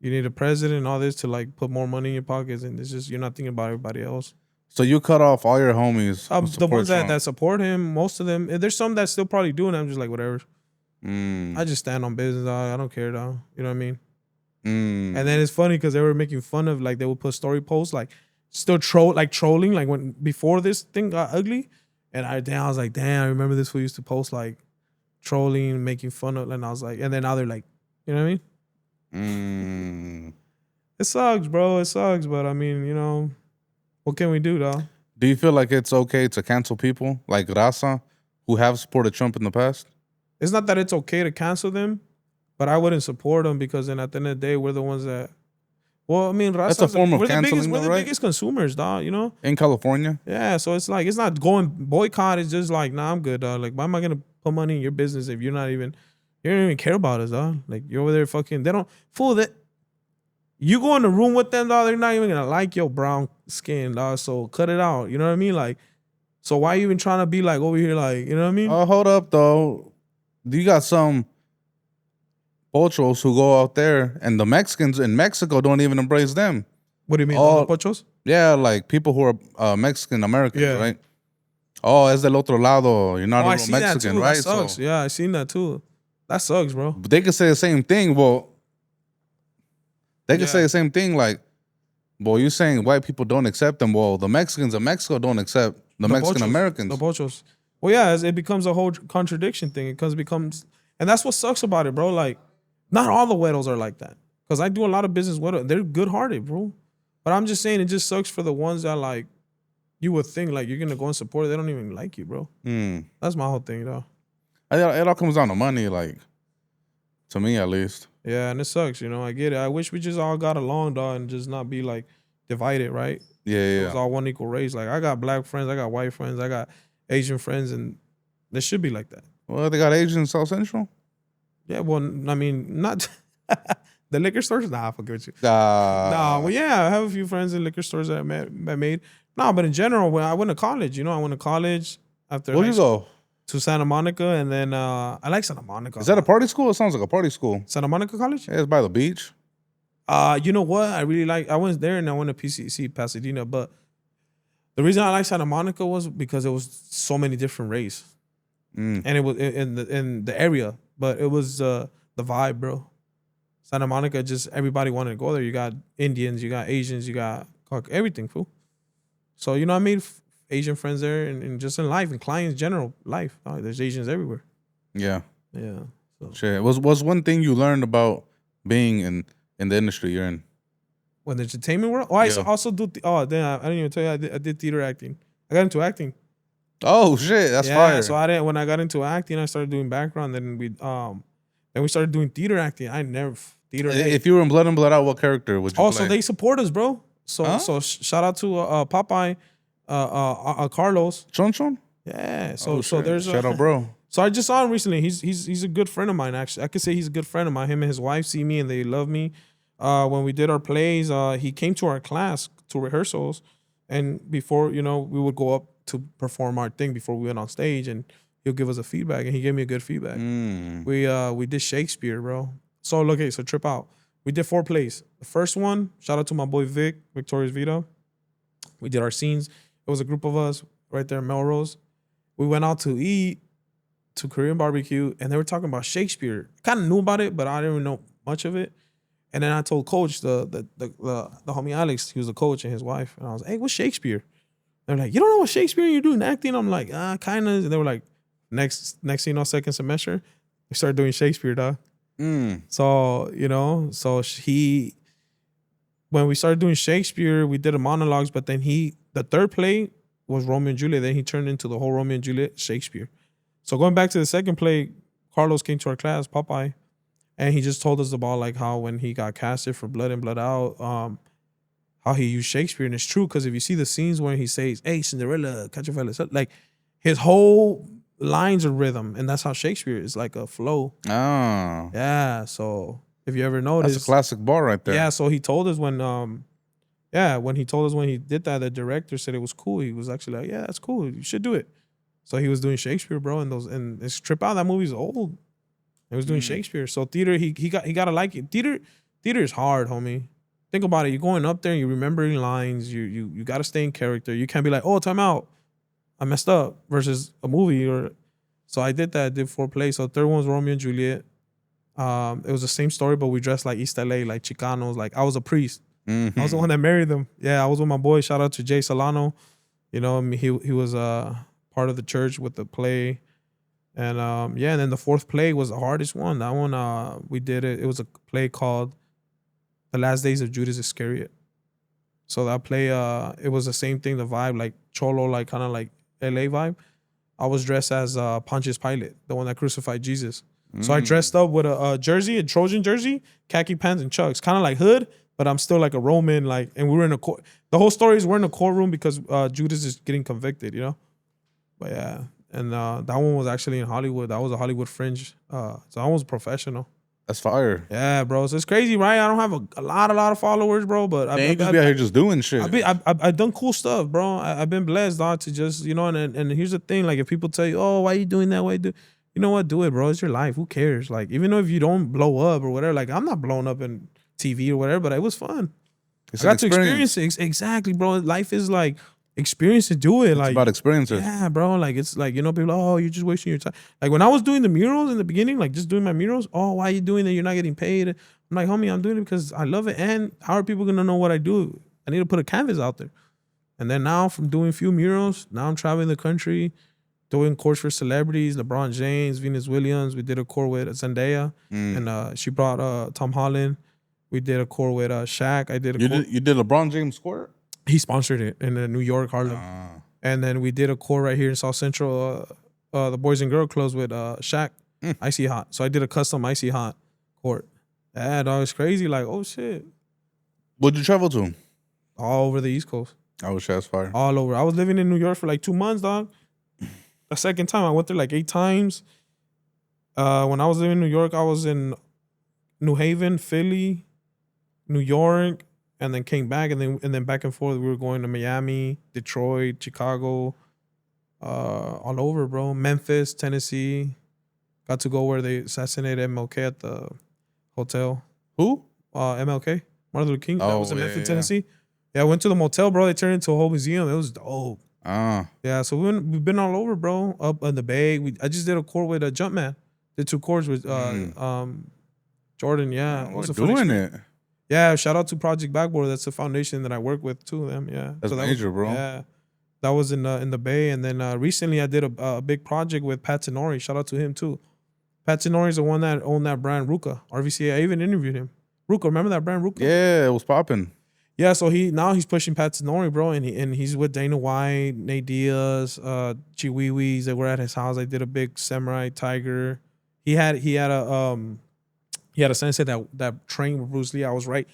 you need a president and all this to like put more money in your pockets, and it's just, you're not thinking about everybody else. So you cut off all your homies. The ones that support him, most of them. There's some that still probably do, and I'm just like, whatever. I just stand on business, dog. I don't care, dog. You know what I mean? And then it's funny because they were making fun of, like, they would put story posts, like, still trolling, like when before this thing got ugly. And I was like, damn, I remember this fool used to post like trolling, making fun of, and I was like, and then now they're like, you know what I mean? It sucks, bro. It sucks, but I mean, what can we do, dog? Do you feel like it's okay to cancel people like Raza who have supported Trump in the past? It's not that it's okay to cancel them, but I wouldn't support them because then at the end of the day, we're the ones that. Well, I mean, that's a form of canceling, we're the biggest consumers, dog, In California? Yeah, so it's like, it's not going boycott. It's just like, nah, I'm good, dog. Like, why am I going to put money in your business if you don't even care about us, dog? Like, you're over there fucking, they don't, fool that. You go in the room with them, dog, they're not even going to like your brown skin, dog. So cut it out. You know what I mean? Like, so why you even trying to be like over here, like, you know what I mean? Oh, hold up, though. You got some pochos who go out there, and the Mexicans in Mexico don't even embrace them. What do you mean, the pochos? Yeah, like people who are Mexican Americans, right? Oh, es del otro lado. You're not a real Mexican, right? That sucks. So, yeah, I seen that too. That sucks, bro. But they could say the same thing. Well, they could say the same thing, like, well, you're saying white people don't accept them. Well, the Mexicans in Mexico don't accept the Mexican Americans. The pochos. Well, yeah, it becomes a whole contradiction thing. It becomes, and that's what sucks about it, bro. Like, not all the güeros are like that. Because I do a lot of business with, they're good-hearted, bro. But I'm just saying, it just sucks for the ones that, like, you would think, like, you're going to go and support it. They don't even like you, bro. That's my whole thing, though. It all comes down to money, like, to me at least. Yeah, and it sucks, I get it. I wish we just all got along, dog, and just not be, like, divided, right? Yeah. It's all one equal race. Like, I got black friends, I got white friends, I got Asian friends, and they should be like that. Well, they got Asian in South Central? Yeah, well, I mean, not the liquor stores. Nah, I forget you. Nah, well, yeah, I have a few friends in liquor stores that I made. Nah, but in general, when I went to college, I went to college after. Where'd you go? to Santa Monica, and then I like Santa Monica. Is that a party school? It sounds like a party school. Santa Monica College? Yeah, it's by the beach. You know what? I really like. I went there and I went to PCC Pasadena, but the reason I like Santa Monica was because it was so many different races, and it was in the area. But it was the vibe, bro. Santa Monica, just everybody wanted to go there. You got Indians, you got Asians, you got everything, fool. So you know, I made Asian friends there, and just in life, and clients, general life. There's Asians everywhere. Yeah. Yeah. So. Shit. Was one thing you learned about being in the industry you're in? When the entertainment world? Oh, I also do. Then I didn't even tell you. I did theater acting. I got into acting. Oh shit, that's fire. So when I got into acting, I started doing background. Then we started doing theater acting. I never theater. If you were in Blood and Blood Out, what character would you play? So they support us, bro. So shout out to Popeye, Carlos. Chon? Yeah. So there's shout out, bro. So I just saw him recently. He's a good friend of mine. Actually, I could say he's a good friend of mine. Him and his wife see me and they love me. When we did our plays, he came to our class to rehearsals, and before we would go up to perform our thing before we went on stage, and he'll give us a feedback, and he gave me a good feedback. We did Shakespeare, bro. So so trip out. We did 4 plays. The first one, shout out to my boy Victorious Vita. We did our scenes. It was a group of us right there in Melrose. We went out to eat to Korean barbecue, and they were talking about Shakespeare. I kind of knew about it, but I didn't even know much of it. And then I told Coach, the homie Alex, he was the coach, and his wife, and I was like, hey, what's Shakespeare? They're like, you don't know what Shakespeare? You're doing acting? I'm like, kind of. And they were like, next thing you know, second semester, we started doing Shakespeare, dog. So, when we started doing Shakespeare, we did a monologues, but then the third play was Romeo and Juliet. Then he turned into the whole Romeo and Juliet Shakespeare. So going back to the second play, Carlos came to our class, Popeye, and he just told us about like how when he got casted for Blood and Blood Out, how he used Shakespeare. And it's true, because if you see the scenes where he says, hey, Cinderella, catch a fella, like his whole lines are rhythm, and that's how Shakespeare is, like a flow. Oh. Yeah, so if you ever notice. That's a classic bar right there. Yeah, so he told us when he told us when he did that, the director said it was cool. He was actually like, yeah, that's cool. You should do it. So he was doing Shakespeare, bro, and it's trip out. That movie's old. He was doing Shakespeare. So theater, he gotta like it. Theater is hard, homie. Think about it. You're going up there and you're remembering lines. You gotta stay in character. You can't be like, oh, time out, I messed up, versus a movie. So I did that. I did 4 plays. So third one was Romeo and Juliet. It was the same story, but we dressed like East LA, like Chicanos. Like I was a priest. I was the one that married them. Yeah, I was with my boy. Shout out to Jay Solano. He was part of the church with the play. And and then the 4th play was the hardest one. That one we did it. It was a play called The Last Days of Judas Iscariot. So that play, it was the same thing, the vibe, like Cholo, like kind of like LA vibe. I was dressed as Pontius Pilate, the one that crucified Jesus. So I dressed up with a jersey, a Trojan jersey, khaki pants, and chucks, kind of like hood, but I'm still like a Roman. Like, and we were in a court. The whole story is we're in a courtroom because Judas is getting convicted, But yeah, and that one was actually in Hollywood. That was a Hollywood Fringe. So I was professional. That's fire. Yeah, bro. So it's crazy, right? I don't have a lot of followers, bro. But you just be out here just doing shit. I've done cool stuff, bro. I've been blessed, dog, to just, and here's the thing. Like, if people tell you, oh, why are you doing that? Why do you know what? Do it, bro. It's your life. Who cares? Like, even though if you don't blow up or whatever, like, I'm not blowing up in TV or whatever, but it was fun. I got to experience it. Exactly, bro. Life is like, experience to do it. It's about experiences. Yeah, bro. Like, it's like, people, oh, you're just wasting your time. Like, when I was doing the murals in the beginning, like just doing my murals, oh, why are you doing that? You're not getting paid. I'm like, homie, I'm doing it because I love it. And how are people gonna know what I do? I need to put a canvas out there. And then now, from doing a few murals, now I'm traveling the country, doing course for celebrities, LeBron James, Venus Williams. We did a course with Zendaya, and she brought Tom Holland. We did a course with Shaq. You did LeBron James court? He sponsored it in New York, Harlem. And then we did a court right here in South Central, the Boys and Girl Clubs with Shaq, Icy Hot. So I did a custom Icy Hot court. Yeah, dog, it's crazy. Like, oh, shit. What'd you travel to? All over the East Coast. Oh, shit, that's fire. All over. I was living in New York for like 2 months, dog. The second time, I went there like 8 times. When I was living in New York, I was in New Haven, Philly, New York, and then came back, and then back and forth. We were going to Miami, Detroit, Chicago, all over, bro. Memphis, Tennessee. Got to go where they assassinated MLK at the hotel. Who? MLK, Martin Luther King. That was in yeah, Memphis, yeah. Tennessee. Yeah, I went to the motel, bro. They turned it into a whole museum. It was dope. Yeah, so we've been all over, bro. Up in the Bay. I just did a court with a Jumpman. Did 2 courts with Jordan. Yeah, it We're was a fun doing experience. it. Yeah, shout out to Project Backboard. That's the foundation that I work with too. Them, yeah. That's that major, was, bro. Yeah, that was in the Bay, and then recently I did a big project with Pat Tenori. Shout out to him too. Pat Tenori is the one that owned that brand Ruka RVCA. I even interviewed him. Ruka, remember that brand Ruka? Yeah, it was popping. Yeah, so he's pushing Pat Tenori, bro, and he's with Dana White, Nate Diaz, Chiwiwis. They were at his house. I did a big samurai tiger. He had a sensei that trained with Bruce Lee. I was right.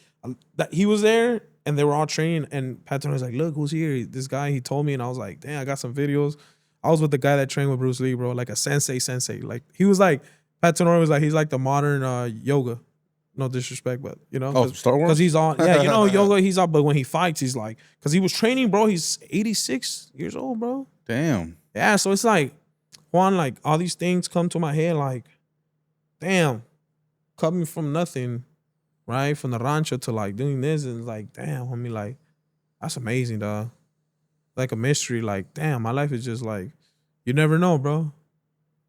That he was there and they were all training. And Pat Tenori was like, "Look, who's here?" This guy. He told me, and I was like, "Damn, I got some videos." I was with the guy that trained with Bruce Lee, bro, like a sensei. Like he was like Pat Tenori was like he's like the modern yoga. No disrespect, but you know, Star Wars. because he's on. Yeah, you know, yoga. He's on, but when he fights, he's like, because he was training, bro. He's 86 years old, bro. Damn. Yeah, so it's like, Juan, like all these things come to my head, like, damn, coming from nothing, right, from the rancho to like doing this, and it's like, damn, homie, like, that's amazing, dog. Like a mystery, like, damn, my life is just like, you never know, bro.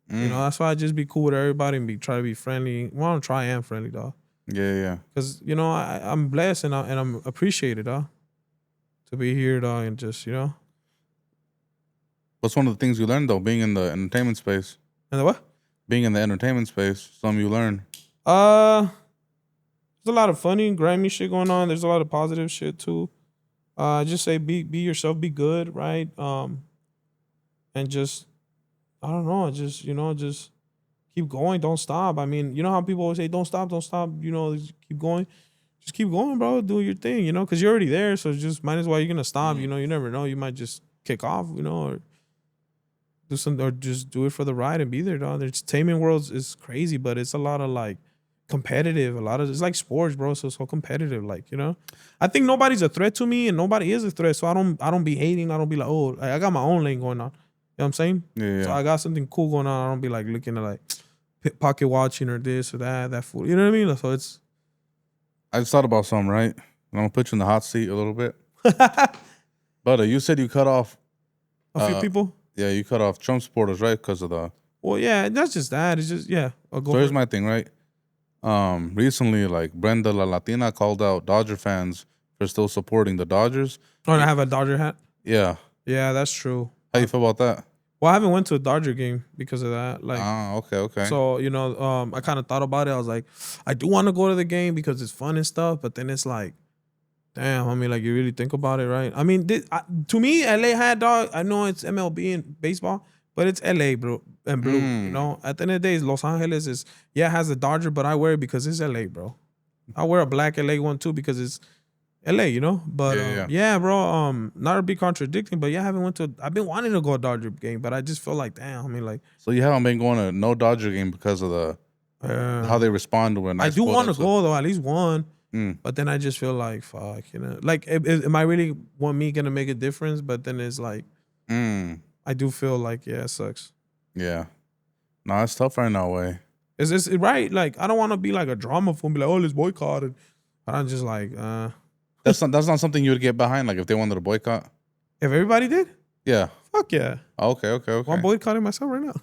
You know, that's why I just be cool with everybody and try to be friendly. Well, I'm try and friendly, dog. Yeah. Because, you know, I'm blessed and I'm appreciated, dog, to be here, dog, and just, you know. What's one of the things you learned, though, being in the entertainment space? And the what? Being in the entertainment space, something you learn. There's a lot of funny, grimy shit going on. There's a lot of positive shit, too. Just say be yourself, be good, right? And just, I don't know, just, you know, just keep going, don't stop. I mean, you know how people always say, don't stop, you know, just keep going. Just keep going, bro. Do your thing, you know, because you're already there. So just might as well, you're going to stop. You know, you never know. You might just kick off, you know, or do something, or just do it for the ride and be there, dog. The entertainment world is crazy, but it's a lot of like competitive. It's like sports, bro. So it's so competitive, like, you know. I think nobody's a threat to me and nobody is a threat. So I don't be hating. I don't be like, oh, I got my own lane going on. You know what I'm saying? Yeah. So I got something cool going on. I don't be like looking at like pocket watching or this or that fool. You know what I mean? So it's. I just thought about something, right? And I'm gonna put you in the hot seat a little bit. But you said you cut off a few people. Yeah, you cut off Trump supporters, right? Because of the. Well, yeah, that's just that. It's just So here's my thing, right? Recently, like Brenda La Latina called out Dodger fans for still supporting the Dodgers. Oh, and I have a Dodger hat. Yeah. Yeah, that's true. How you feel about that? Well, I haven't went to a Dodger game because of that. Like, okay. So, you know, I kind of thought about it. I was like, I do want to go to the game because it's fun and stuff. But then it's like, damn, I mean, like, you really think about it, right? I mean, to me, LA had, dog. I know it's MLB and baseball, but it's LA, bro, and blue. You know, at the end of the day, Los Angeles it has a Dodger, but I wear it because it's LA, bro. I wear a black LA one too because it's LA, you know? But yeah, bro, not to be contradicting, but yeah, I've been wanting to go to a Dodger game, but I just feel like, damn, I mean, like. So you haven't been going to no Dodger game because of the how they respond when I do want to go though, at least one. But then I just feel like, fuck, you know, like, am I really gonna make a difference? But then it's like, I do feel like, yeah, it sucks. Yeah, no, it's tough right now, way. Is this right? Like, I don't want to be like a drama film, be like, oh, let's boycott it. But I'm just like, that's not something you would get behind. Like if they wanted to boycott, if everybody did, yeah, fuck yeah. Okay. Well, I'm boycotting myself right now.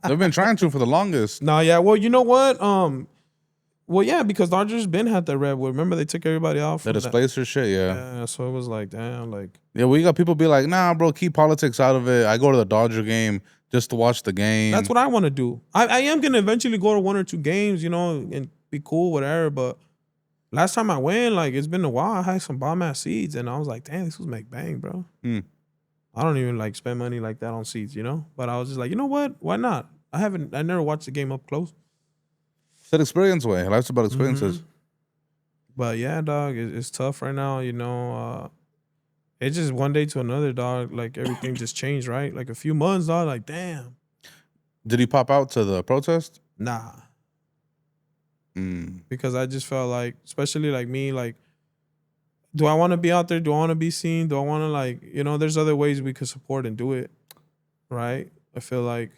They've been trying to for the longest. No, yeah. Well, you know what? Well, yeah, because Dodgers been had that red. Remember they took everybody off. The displacer shit, yeah. Yeah, so it was like, damn, like. Yeah, we got people be like, nah, bro, keep politics out of it. I go to the Dodger game just to watch the game. That's what I want to do. I am gonna eventually go to 1 or 2 games, you know, and be cool, whatever. But last time I went, like, it's been a while. I had some bomb ass seats, and I was like, damn, this was make bang, bro. I don't even like spend money like that on seats, you know. But I was just like, you know what? Why not? I never watched the game up close. It's an experience way. Life's about experiences. But yeah, dog, it's tough right now, you know. It's just one day to another, dog. Like everything just changed, right? Like a few months, dog. Like, damn. Did he pop out to the protest? Nah. Because I just felt like, especially like me, like, do I want to be out there? Do I want to be seen? Do I want to, like, you know, there's other ways we could support and do it. right? I feel like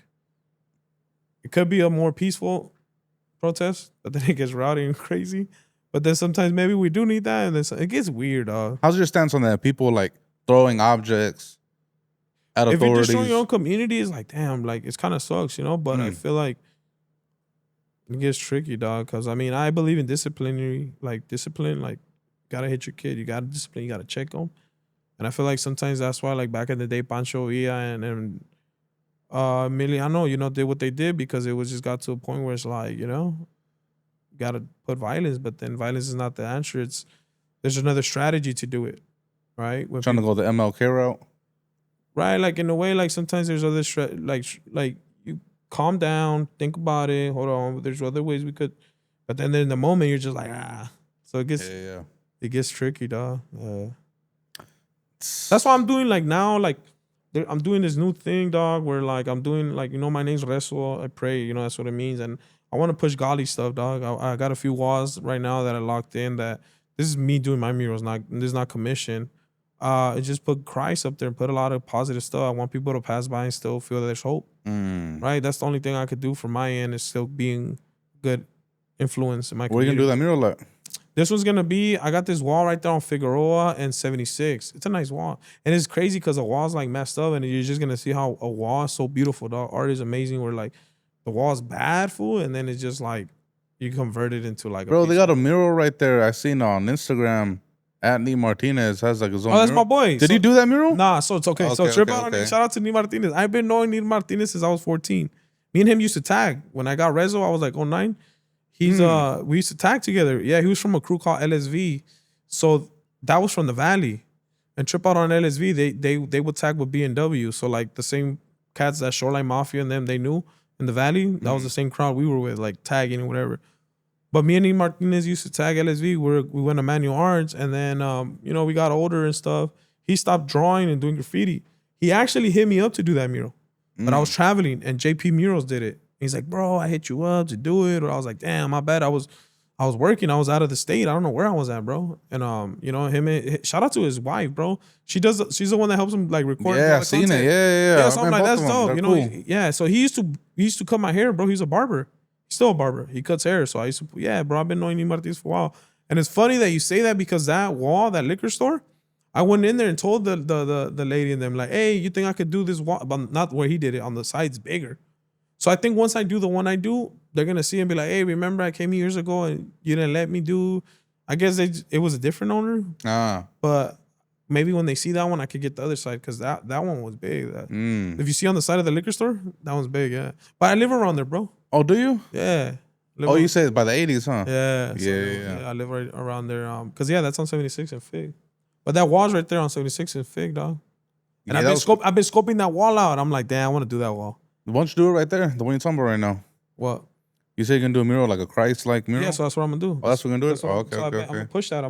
it could be a more peaceful protest, but then it gets rowdy and crazy. But then sometimes maybe we do need that, and then it gets weird, dog. How's your stance on that? People like throwing objects at If you're authorities. destroying your own community, it's like, damn, like it's kind of sucks, you know. But I feel like it gets tricky, dog. Because I mean, I believe in discipline. Like, gotta hit your kid. You gotta discipline. You gotta check them. And I feel like sometimes that's why, like back in the day, Pancho Villa and Emiliano, you know, did what they did because it was just got to a point where it's like, you know, you gotta put violence, but then violence is not the answer. There's another strategy to do it, right? When Trying to go the MLK route, right? Like in a way, like sometimes there's other like you calm down, think about it, hold on. There's other ways we could, but then in the moment you're just like so it gets tricky, dog. That's why I'm doing like now, like I'm doing this new thing, dog, where like I'm doing like, you know, my name's RESOE, I pray, you know, that's what it means. And I want to push golly stuff, dog. I got a few walls right now that I locked in that this is me doing my murals, this is not commission. It just put Christ up there and put a lot of positive stuff. I want people to pass by and still feel that there's hope, right? That's the only thing I could do from my end is still being good influence in my community. Where you gonna do that mural at? This one's gonna be, I got this wall right there on Figueroa and 76. It's a nice wall. And it's crazy because the wall's like messed up and you're just gonna see how a wall is so beautiful, dog. Art is amazing where like the wall's bad, fool, and then it's just like you convert it into like Bro, they got a mural right there. I seen on Instagram at Nee Martinez has like his own. Oh, that's mural. my boy. Did he do that mural? Nah, so it's okay. So trip out on it. Shout out to Nee Martinez. I've been knowing Nee Martinez since I was 14. Me and him used to tag. When I got RESOE, I was like 09. He's we used to tag together. Yeah, he was from a crew called LSV. So that was from the Valley. And trip out on LSV, they would tag with B&W. So like the same cats that Shoreline Mafia and them they knew in the Valley, that was the same crowd we were with, like tagging and whatever. But me and Nee Martinez used to tag LSV. We went to Manual Arts, and then you know, we got older and stuff. He stopped drawing and doing graffiti. He actually hit me up to do that mural, but I was traveling, and JP Murals did it. He's like, bro, I hit you up to do it. Or I was like, damn, my bad. I was working. I was out of the state. I don't know where I was at, bro. And you know, shout out to his wife, bro. She's the one that helps him like record. Yeah, I seen it. Yeah. So I'm like, that's dope. You know, cool. Yeah. So he used to cut my hair, bro. He's a barber. He's still a barber. He cuts hair. So I used to, bro. I've been knowing Nee Martinez for a while. And it's funny that you say that because that wall, that liquor store, I went in there and told the lady and them like, hey, you think I could do this wall? But not where he did it. On the side's bigger. So I think once I do the one I do, they're gonna see and be like, "Hey, remember I came years ago and you didn't let me do?" I guess it was a different owner. But maybe when they see that one, I could get the other side because that one was big. If you see on the side of the liquor store, that one's big. Yeah, but I live around there, bro. Oh, do you? Yeah. You said by the 80s, huh? Yeah. Yeah. I live right around there. Cause that's on 76 and Fig. But that wall's right there on 76 and Fig, dog. And I've been scoping that wall out. I'm like, damn, I want to do that wall. Why don't you do it right there? The one you're talking about right now. What? You say you're gonna do a mural, like a Christ-like mural? Yeah, so that's what I'm gonna do. Oh, that's what we're gonna do? Okay. I'm gonna push that.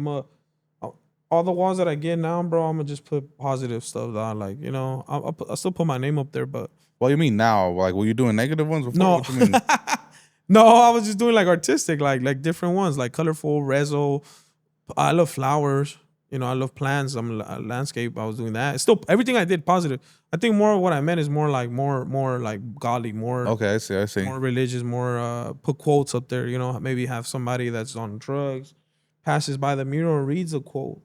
All the walls that I get now, bro, I'm gonna just put positive stuff down. Like, you know, I still put my name up there, but. What do you mean now? Like, were you doing negative ones before? No. What you mean? No, I was just doing like artistic, like different ones, like colorful, RESOE. I love flowers. You know, I love plants. I'm a landscape. I was doing that. It's still everything I did positive. I think more of what I meant is more like godly, more. Okay, I see. More religious, more put quotes up there. You know, maybe have somebody that's on drugs passes by the mural and reads a quote.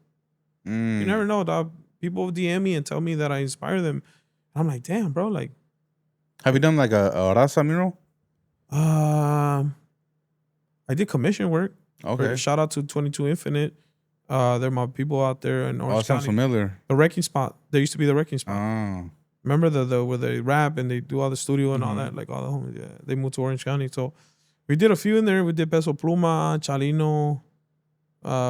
You never know, dog. People DM me and tell me that I inspire them. I'm like, damn, bro. Like, have you done like a Raza mural? I did commission work. Okay. Shout out to 22 Infinite. They're my people out there in Orange County. Sounds familiar. The Wrecking Spot. There used to be the Wrecking Spot. Remember the where they rap and they do all the studio and all that, like all the homies. Yeah, they moved to Orange County. So we did a few in there. We did Peso Pluma, Chalino,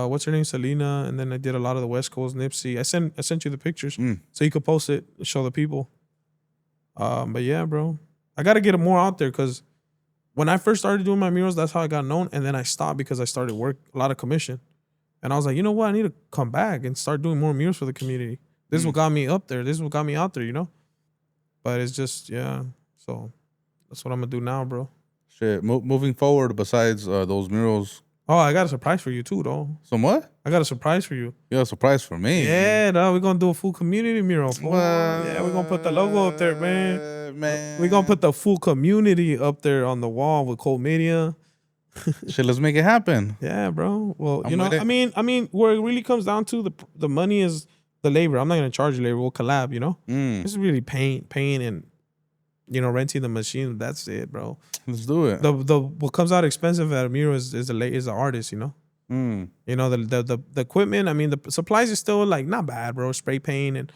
what's her name, Selena, and then I did a lot of the West Coast, Nipsey. I sent you the pictures so you could post it, show the people. But yeah, bro, I got to get it more out there because when I first started doing my murals, that's how I got known, and then I stopped because I started work a lot of commission. And I was like, you know what? I need to come back and start doing more murals for the community. This is what got me up there. This is what got me out there, you know? But it's just, yeah. So that's what I'm going to do now, bro. Shit. Moving forward, besides those murals. Oh, I got a surprise for you, too, though. Some what? I got a surprise for you. You got a surprise for me? Yeah, dog. We're going to do a full community mural. Yeah, we're going to put the logo up there, man. man. We gonna put the full community up there on the wall with Cold Media. Shit, let's make it happen. Yeah, bro. Well, I'm you know, with it. I mean, where it really comes down to the money is the labor. I'm not gonna charge you labor. We'll collab. You know, this is really paying and renting the machine. That's it, bro. Let's do it. The what comes out expensive at a mural is the artist. You know. You know the equipment. I mean, the supplies is still like not bad, bro. Spray paint and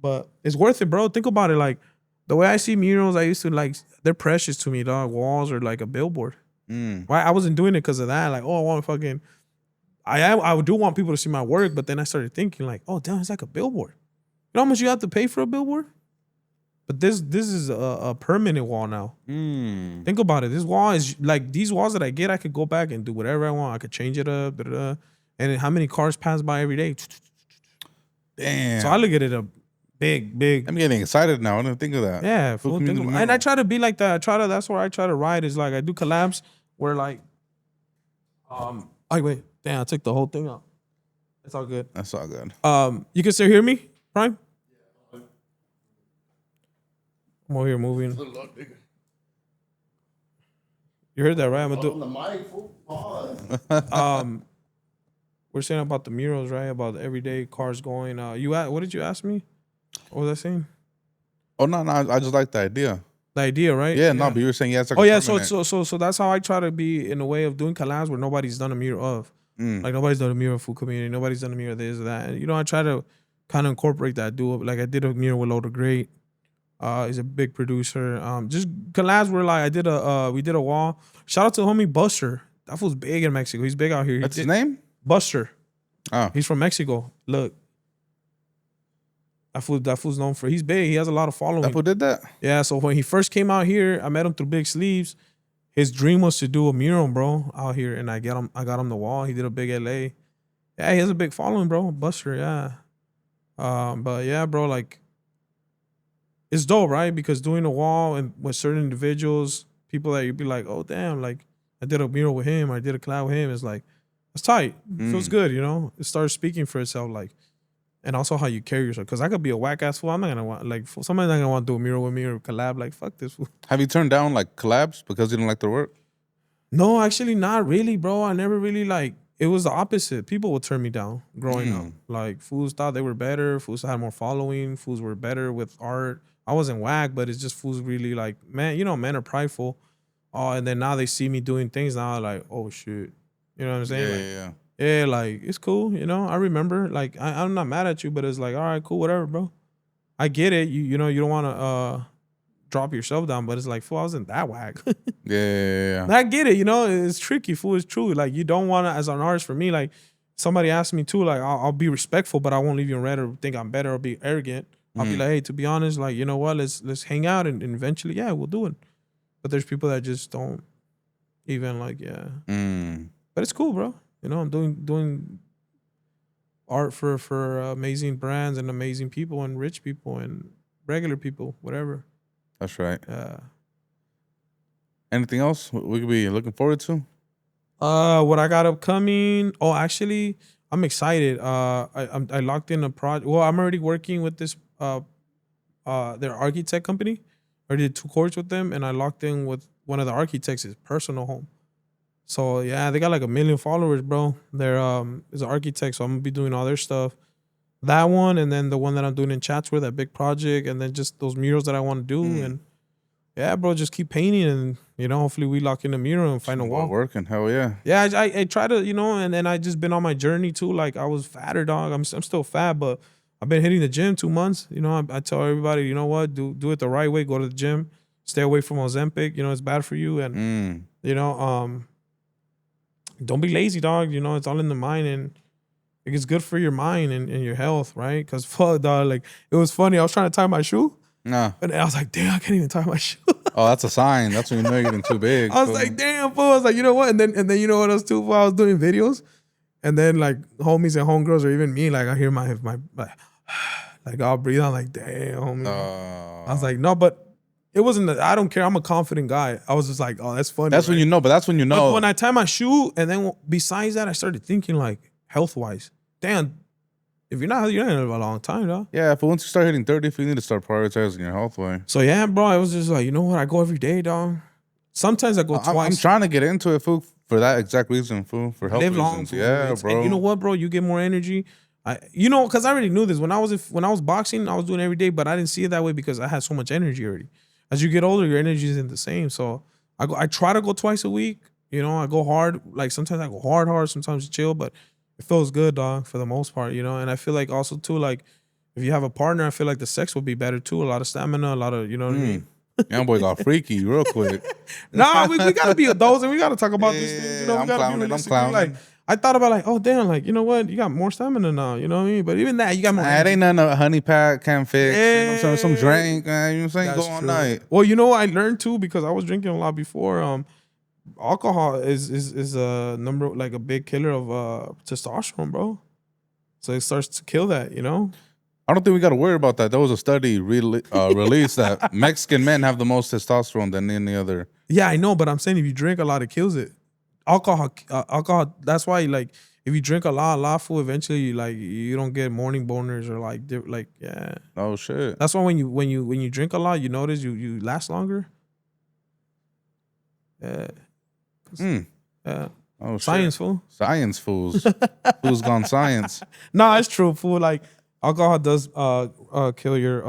but it's worth it, bro. Think about it. Like the way I see murals, I used to like they're precious to me, dog. Walls are like a billboard. Why I wasn't doing it because of that. Like, oh, I want to fucking. I do want people to see my work, but then I started thinking like, oh, damn, it's like a billboard. You know how much you have to pay for a billboard? But this is a permanent wall now. Think about it. This wall is like these walls that I get. I could go back and do whatever I want. I could change it up. And then how many cars pass by every day? Damn. So I look at it a big. I'm getting excited now. I didn't think of that. Yeah, and I try to be like that. That's where I try to ride. Is like I do collabs where like, oh wait, damn, I took the whole thing out. It's all good. That's all good. You can still hear me, Prime? I'm over here moving. You heard that, right? I'm gonna do. We're saying about the murals, right? About the everyday cars going. What did you ask me? What was I saying? Oh no, I just like the idea. The idea, right? Yeah, no, but you were saying it's like. Oh yeah, so that's how I try to be in a way of doing collabs where nobody's done a mural of. Like nobody's done a mural of food community, nobody's done a mural of this or that. And, I try to kind of incorporate that. Like I did a mural with Loader Great. He's a big producer. Just collabs where like we did a wall. Shout out to the homie Buster. That fool's big in Mexico. He's big out here. That's his name? Buster. Oh. He's from Mexico. Look. That fool's known for. He's big. He has a lot of following. That fool did that? Yeah. So when he first came out here, I met him through Big Sleeves. His dream was to do a mural, bro, out here, and I got him the wall. He did a big LA. Yeah, he has a big following, bro. Buster. Yeah. But yeah, bro, like. It's dope, right? Because doing a wall and with certain individuals, people that you'd be like, oh, damn, like I did a mural with him, or I did a collab with him. It's like, it's tight. It feels good, It starts speaking for itself, like, and also how you carry yourself. Because I could be a whack ass fool. I'm not going to want, like, somebody's not going to want to do a mural with me or collab. Like, fuck this fool. Have you turned down, like, collabs because you didn't like their work? No, actually, not really, bro. I never really, like, it was the opposite. People would turn me down growing up. Like, fools thought they were better. Fools had more following. Fools were better with art. I wasn't whack, but it's just fools really like, man, men are prideful. Oh, and then now they see me doing things now, I'm like, oh shit. You know what I'm saying? Yeah, like it's cool, I remember, like I'm not mad at you, but it's like, all right, cool, whatever, bro. I get it. You don't want to drop yourself down, but it's like, fool, I wasn't that whack. Yeah. I get it, it's tricky, fool, it's true. Like you don't want to, as an artist, for me, like somebody asked me too, like I'll be respectful, but I won't leave you in red or think I'm better or be arrogant. I'll be like, hey, to be honest, like, you know what, let's hang out and eventually, yeah, we'll do it. But there's people that just don't even like, yeah. But it's cool, bro. I'm doing art for amazing brands and amazing people and rich people and regular people, whatever. That's right. Anything else we could be looking forward to? What I got upcoming? Oh, actually, I'm excited. I locked in a project. Well, I'm already working with this their architect company. I already did 2 courses with them, and I locked in with one of the architects' his personal home. So yeah, they got like 1 million followers, bro. They're is an architect, so I'm gonna be doing all their stuff. That one, and then the one that I'm doing in Chatsworth, that big project, and then just those murals that I want to do, and yeah, bro, just keep painting, and hopefully we lock in a mural and find a wall. Working, hell yeah. Yeah, I try to, and then I just been on my journey too. Like I was fatter, dog. I'm still fat, but I've been hitting the gym 2 months. I tell everybody, you know what, do it the right way. Go to the gym. Stay away from Ozempic. It's bad for you, and don't be lazy, dog. It's all in the mind, and it's good for your mind and your health, right? Because fuck, dog, like it was funny. I was trying to tie my shoe. Nah. And I was like, damn, I can't even tie my shoe. Oh, that's a sign. That's when you know you're getting too big. I was like, damn, fool. I was like, you know what? And then you know what else too? Fool? I was doing videos, and then like homies and homegirls or even me, like I hear my like I'll breathe. I'm like, damn, homie. I was like, no, but it wasn't. I don't care. I'm a confident guy. I was just like, oh, that's funny. That's right? When you know. But that's when you know. But when I tie my shoe, and then besides that, I started thinking like health wise. Damn, If you're not, you're not gonna live a long time, dog. Yeah, but once you start hitting 30, you need to start prioritizing your health way. So yeah, bro, I was just like, you know what? I go every day, dog. Sometimes I go twice. I'm trying to get into it, fool, for that exact reason, fool, for health reasons. Yeah, bro. And you know what, bro? You get more energy. Because I already knew this when I was boxing, I was doing it every day, but I didn't see it that way because I had so much energy already. As you get older, your energy isn't the same. So I try to go twice a week. You know, I go hard. Like sometimes I go hard. Sometimes chill, but it feels good, dog, for the most part. You know, and I feel like also too, like if you have a partner, I feel like the sex will be better too. A lot of stamina, a lot of, you know what I mean. Young boy got freaky real quick. Nah, we gotta be adults and we gotta talk about these things. You know, we gotta be realistic. Like I thought about like, oh damn, like you know what, you got more stamina now. You know what I mean? But even that, you got more. It ain't nothing a honey pack can fix. Yeah. You know what I'm saying? Some drink, you know what I'm saying? Go all night. Well, you know what I learned too because I was drinking a lot before. Alcohol is a like a big killer of testosterone, bro. So it starts to kill that. You know. I don't think we got to worry about that. There was a study released that Mexican men have the most testosterone than any other. Yeah, I know, but I'm saying if you drink a lot, it kills it. Alcohol. That's why, like, if you drink a lot food, eventually, you don't get morning boners or like yeah. Oh shit. That's why when you drink a lot, you notice you last longer. Yeah. Yeah. Oh, science, shit. Fool. Science fools. Who's gone science? No, it's true, fool. Like. Alcohol does kill your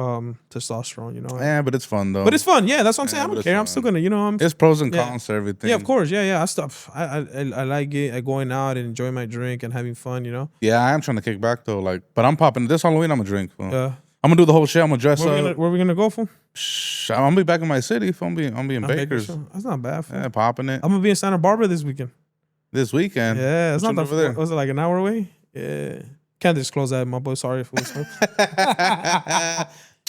testosterone, you know. Yeah, but it's fun though. But it's fun, yeah. That's what I'm saying. I don't care. I'm still gonna, you know. There's pros and cons to everything. Yeah, of course. Yeah. I like it. Going out and enjoying my drink and having fun, you know. Yeah, I am trying to kick back though. Like, but I'm popping this Halloween. I'm gonna drink. Fool. Yeah. I'm gonna do the whole shit. I'm gonna dress up. Where we gonna go for? I'm gonna be back in my city. I'm gonna be in Bakers. That's not bad. Fool. Yeah, popping it. I'm gonna be in Santa Barbara this weekend. This weekend. Yeah, it's not that far. Was it like an hour away? Yeah. Can't disclose that, my boy. Sorry for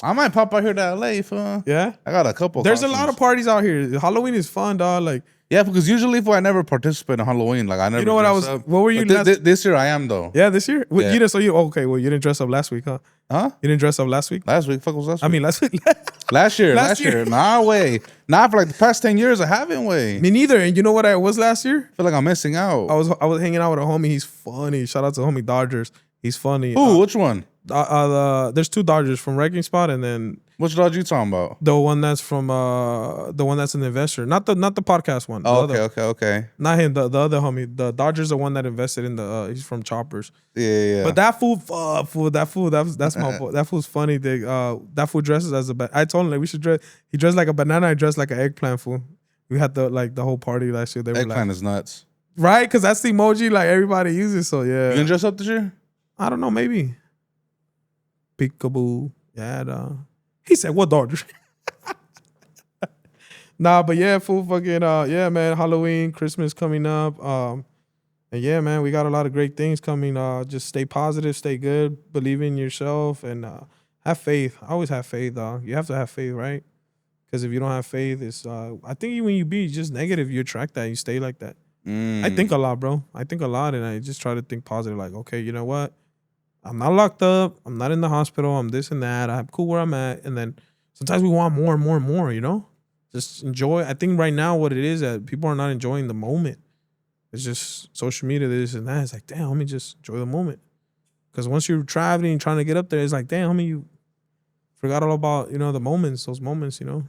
I might pop out here to LA, fool. Yeah, I got a couple. There's a lot of parties out here. Halloween is fun, dog. Like, yeah, because usually, I never participate in Halloween. Like, I never. You know what I was? Up. What were you? This year, I am though. Yeah, this year. Yeah. You didn't. So you okay? Well, you didn't dress up last week, huh? Huh? You didn't dress up last week? Last week, fuck was last week? I mean, last week. Last year. Nah, way. Nah, for like the past 10 years, I haven't way. Me neither. And you know what I was last year? I feel like I'm missing out. I was hanging out with a homie. He's funny. Shout out to homie Dodgers. He's funny. Ooh, which one? There's two Dodgers from Wrecking Spot, and then which Dodger you talking about? The one that's from the one that's an investor, not the podcast one. Oh, okay. Not him. The other homie. The Dodgers, the one that invested in the. He's from Choppers. Yeah. But that fool, that's my boy. That fool's funny. That fool dresses as a. I told him like we should dress. He dressed like a banana. I dressed like an eggplant fool. We had the whole party last year. Eggplant is nuts, right? Because that's the emoji like everybody uses. So yeah. You gonna dress up this year? I don't know. Maybe. Peekaboo. Yeah. He said, "What Dodgers?" Nah, but yeah, fool, fucking yeah, man. Halloween, Christmas coming up. And yeah, man, we got a lot of great things coming. Just stay positive, stay good, believe in yourself, and have faith. I always have faith, dog. You have to have faith, right? Because if you don't have faith, it's I think when you be just negative, you attract that. You stay like that. I think a lot, bro. I think a lot, and I just try to think positive. Like, okay, you know what? I'm not locked up. I'm not in the hospital. I'm this and that. I'm cool where I'm at. And then sometimes we want more and more and more, you know? Just enjoy. I think right now what it is that people are not enjoying the moment. It's just social media, this and that. It's like, damn, let me just enjoy the moment. Because once you're traveling, trying to get up there, it's like, damn, homie, you forgot all about, you know, those moments, you know?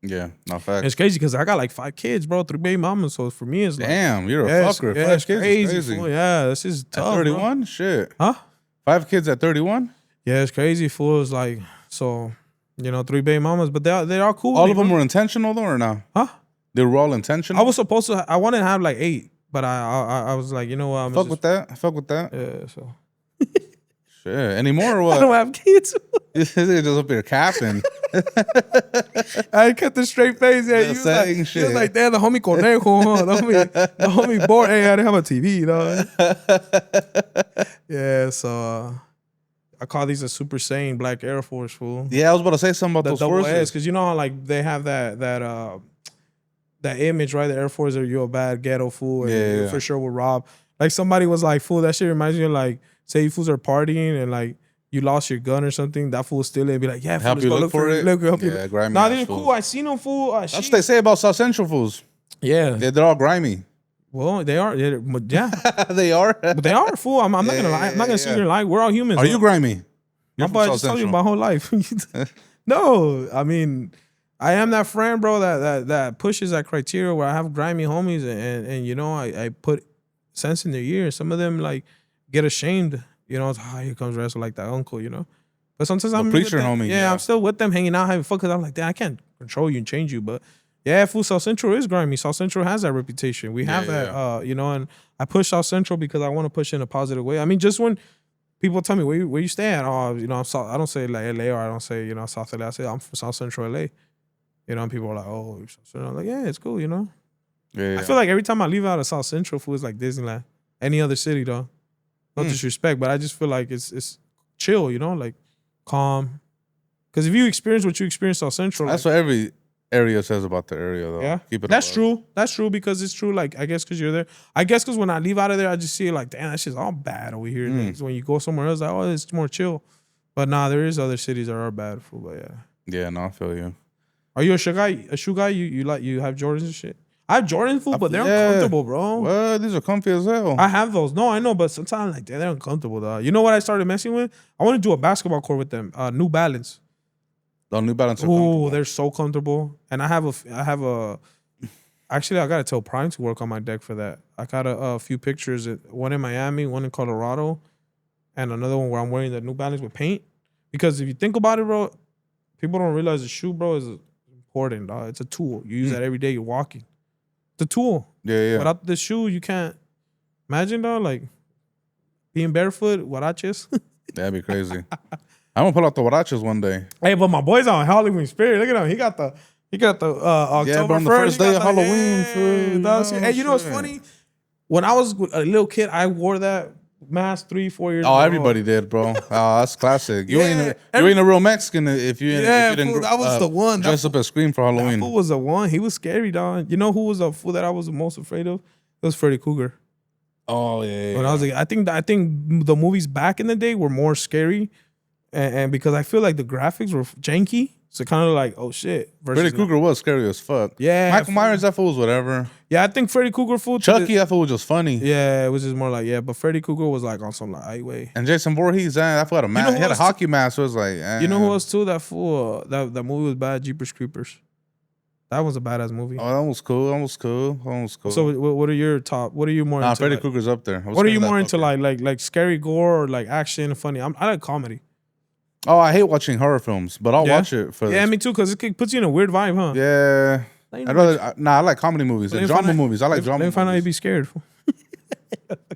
Yeah, not fact. And it's crazy because I got like 5 kids, bro, 3 baby mamas. So for me, it's like, damn, you're a fucker. 5 kids crazy. is crazy. Yeah, this is tough. 31? Bro. Shit. Huh? 5 kids at 31? Yeah, it's crazy. Fool. It's like, so, you know, 3 baby mamas, but they're all cool. All of them were intentional though, or no? Huh? They were all intentional? I was supposed to, I wanted to have like 8, but I was like, you know what? Fuck with that. Yeah, so. Shit. Any more or what? I don't have kids. This is just up here capping. I kept a straight face. Yeah, he was like, damn, the homie Conejo, huh? The homie bored. Hey, I didn't have a TV, you know? Yeah, so I call these a Super Saiyan Black Air Force, fool. Yeah, I was about to say something about those forces. Because you know how like they have that image, right? The Air Force, or you're a bad ghetto fool, and you for sure will rob. Like somebody was like, fool, that shit reminds me of like, say you fools are partying and like you lost your gun or something, that fool steal it and be like, yeah, fool, help you look for it. Help you. Nah, they're cool. I seen them, fool. That's what they say about South Central fools. Yeah. They're all grimy. Well, they are. Yeah, They are. but they are, fool. I'm not gonna lie. I'm not gonna sit here and lie. We're all humans. Are you grimy? My boy just told you my whole life. No, I mean, I am that friend, bro, that pushes that criteria where I have grimy homies and you know, I put sense in their ears. Some of them like get ashamed, you know, it's, here comes wrestle like that uncle, you know. But sometimes I'm preacher with them. homie. Yeah, I'm still with them, hanging out, having fun, because I'm like, damn, I can't control you and change you. But yeah, fool, South Central is grimy. South Central has that reputation. We have that, you know, and I push South Central because I want to push in a positive way. I mean, just when people tell me where you stay at, oh, you know, I'm South, I don't say like LA, or I don't say, you know, South LA. I say I'm from South Central LA. You know, and people are like, oh, you're South Central. I'm like, yeah, it's cool, you know. Yeah. I feel like every time I leave out of South Central, food is like Disneyland. Any other city, though. No disrespect, but I just feel like it's chill, you know, like calm. Because if you experience what you experience South Central, that's what every area says about the area, though. Yeah, keep it. That's true. That's true, because it's true. Like, I guess because you're there. I guess because when I leave out of there, I just see it like, damn, that shit's all bad over here. When you go somewhere else, like, oh, it's more chill. But nah, there is other cities that are bad, food. But yeah. Yeah, no, I feel you. Are you a shoe guy? You have Jordans and shit? I have Jordans, food, but they're uncomfortable, bro. Well, these are comfy as hell. I have those. No, I know, but sometimes like they're uncomfortable, though. You know what I started messing with? I want to do a basketball court with them. New Balance. The New Balance are comfortable. They're so comfortable. And I have a. Actually, I gotta tell Prime to work on my deck for that. I got a few pictures. One in Miami, one in Colorado, and another one where I'm wearing the New Balance with paint. Because if you think about it, bro, people don't realize the shoe, bro, is important, dog. It's a tool. You use that every day. You're walking. It's a tool. Yeah. Without the shoe, you can't. Imagine, dog, like being barefoot, huaraches. That'd be crazy. I'm gonna pull out the huaraches one day. Hey, but my boy's on Halloween spirit. Look at him. He got the October on the first day of Halloween, food. Hey, you know what's funny? When I was a little kid, I wore that mask 3-4 years ago. Oh, everybody did, bro. Oh, that's classic. You ain't a real Mexican if you didn't. That was the one. Dress up as Scream for Halloween. That fool was the one. He was scary, dog. You know who was the fool that I was the most afraid of? It was Freddy Krueger. Oh yeah. When I was like, I think the movies back in the day were more scary, and because I feel like the graphics were janky. So kind of like, oh shit. Freddy Krueger was scary as fuck. Yeah. Michael Myers, that fool was whatever. Yeah, I think Freddy Krueger fool. Chucky, that fool was just funny. Yeah, it was just more like, but Freddy Krueger was like on some like way. And Jason Voorhees, that fool had a mask. He had a hockey mask, so it was like, You know who else too? That fool, that movie was bad, Jeepers Creepers. That was a badass movie. Oh, that was cool. So what are your top? What are you more into? Freddy Krueger's up there. What are you more into, like scary gore or like action and funny? I like comedy. Oh, I hate watching horror films, but I'll watch it for. Yeah, me too, because it puts you in a weird vibe, huh? Yeah. I'd rather. I like comedy movies and drama movies. I like drama. Let me find out movies. you'd be scared.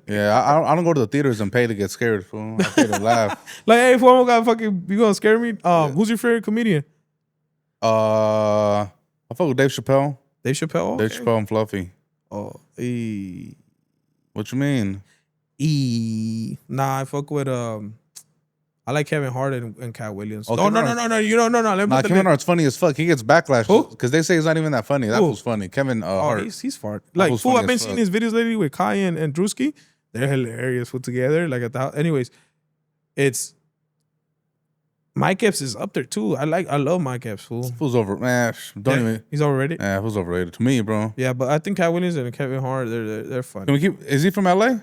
Yeah, I don't go to the theaters and pay to get scared. Fool. I pay to laugh. Like, hey, fool, you gonna scare me? Who's your favorite comedian? I fuck with Dave Chappelle. Dave Chappelle. Okay. Dave Chappelle and Fluffy. Oh, What you mean? Nah, I fuck with I like Kevin Hart and Cat Williams. Okay, Oh no. You don't know. Kevin Hart's funny as fuck. He gets backlash because they say he's not even that funny. That was funny. Kevin Hart. He's fart. Like, fool, I've been seeing his videos lately with Kai and Drewski. They're hilarious put together. Like anyways, it's Mike Epps is up there too. I love Mike Epps, fool. Fool's over, man. He's overrated. Yeah, fool's overrated to me, bro. Yeah, but I think Cat Williams and Kevin Hart, they're funny. Can we keep? Is he from LA?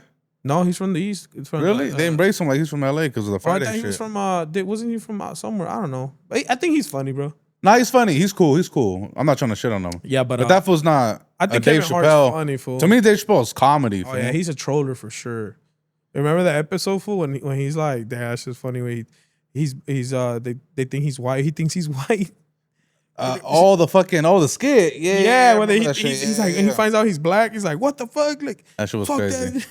No, he's from the East. Really? They embrace him like he's from LA because of the Friday shit. He was from wasn't he from somewhere? I don't know. But I think he's funny, bro. Nah, he's funny. He's cool. I'm not trying to shit on him. Yeah, but that fool's not. I think Dave Kevin Chappelle. Hart's funny, fool. To me, Dave Chappelle's comedy. Oh yeah, he's a troller for sure. Remember that episode, fool, when he's like, that's just funny when they think he's white. He thinks he's white. The skit. Yeah. When he's like, and he finds out he's black. He's like, what the fuck? Like, that shit was crazy.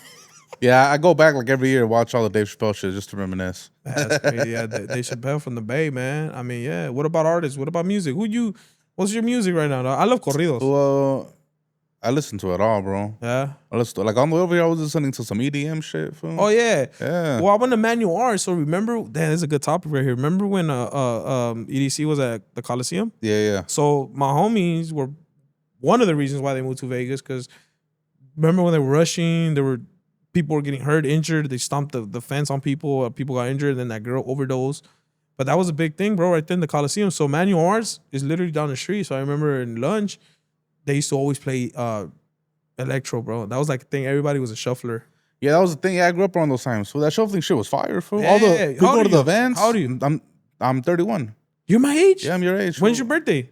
Yeah, I go back like every year to watch all the Dave Chappelle shit just to reminisce. That's crazy. Yeah, Dave Chappelle from the Bay, man. I mean, yeah. What about artists? What about music? What's your music right now? I love corridos. Well, I listen to it all, bro. Yeah. I listen to like on the way over here, I was listening to some EDM shit. Fool. Oh yeah. Yeah. Well, I went to Manual Art, so remember, damn, this is a good topic right here. Remember when EDC was at the Coliseum? Yeah. So my homies were one of the reasons why they moved to Vegas, because remember when they were rushing, people were getting hurt, injured. They stomped the fence on people. People got injured. And then that girl overdosed. But that was a big thing, bro, right there in the Coliseum. So Manual Arts is literally down the street. So I remember in lunch, they used to always play Electro, bro. That was like a thing. Everybody was a shuffler. Yeah, that was the thing. Yeah, I grew up around those times. So that shuffling shit was fire, fool. Yeah. All the we How go old to are the you? events. How old are you? I'm 31. You're my age? Yeah, I'm your age. When's fool. your birthday?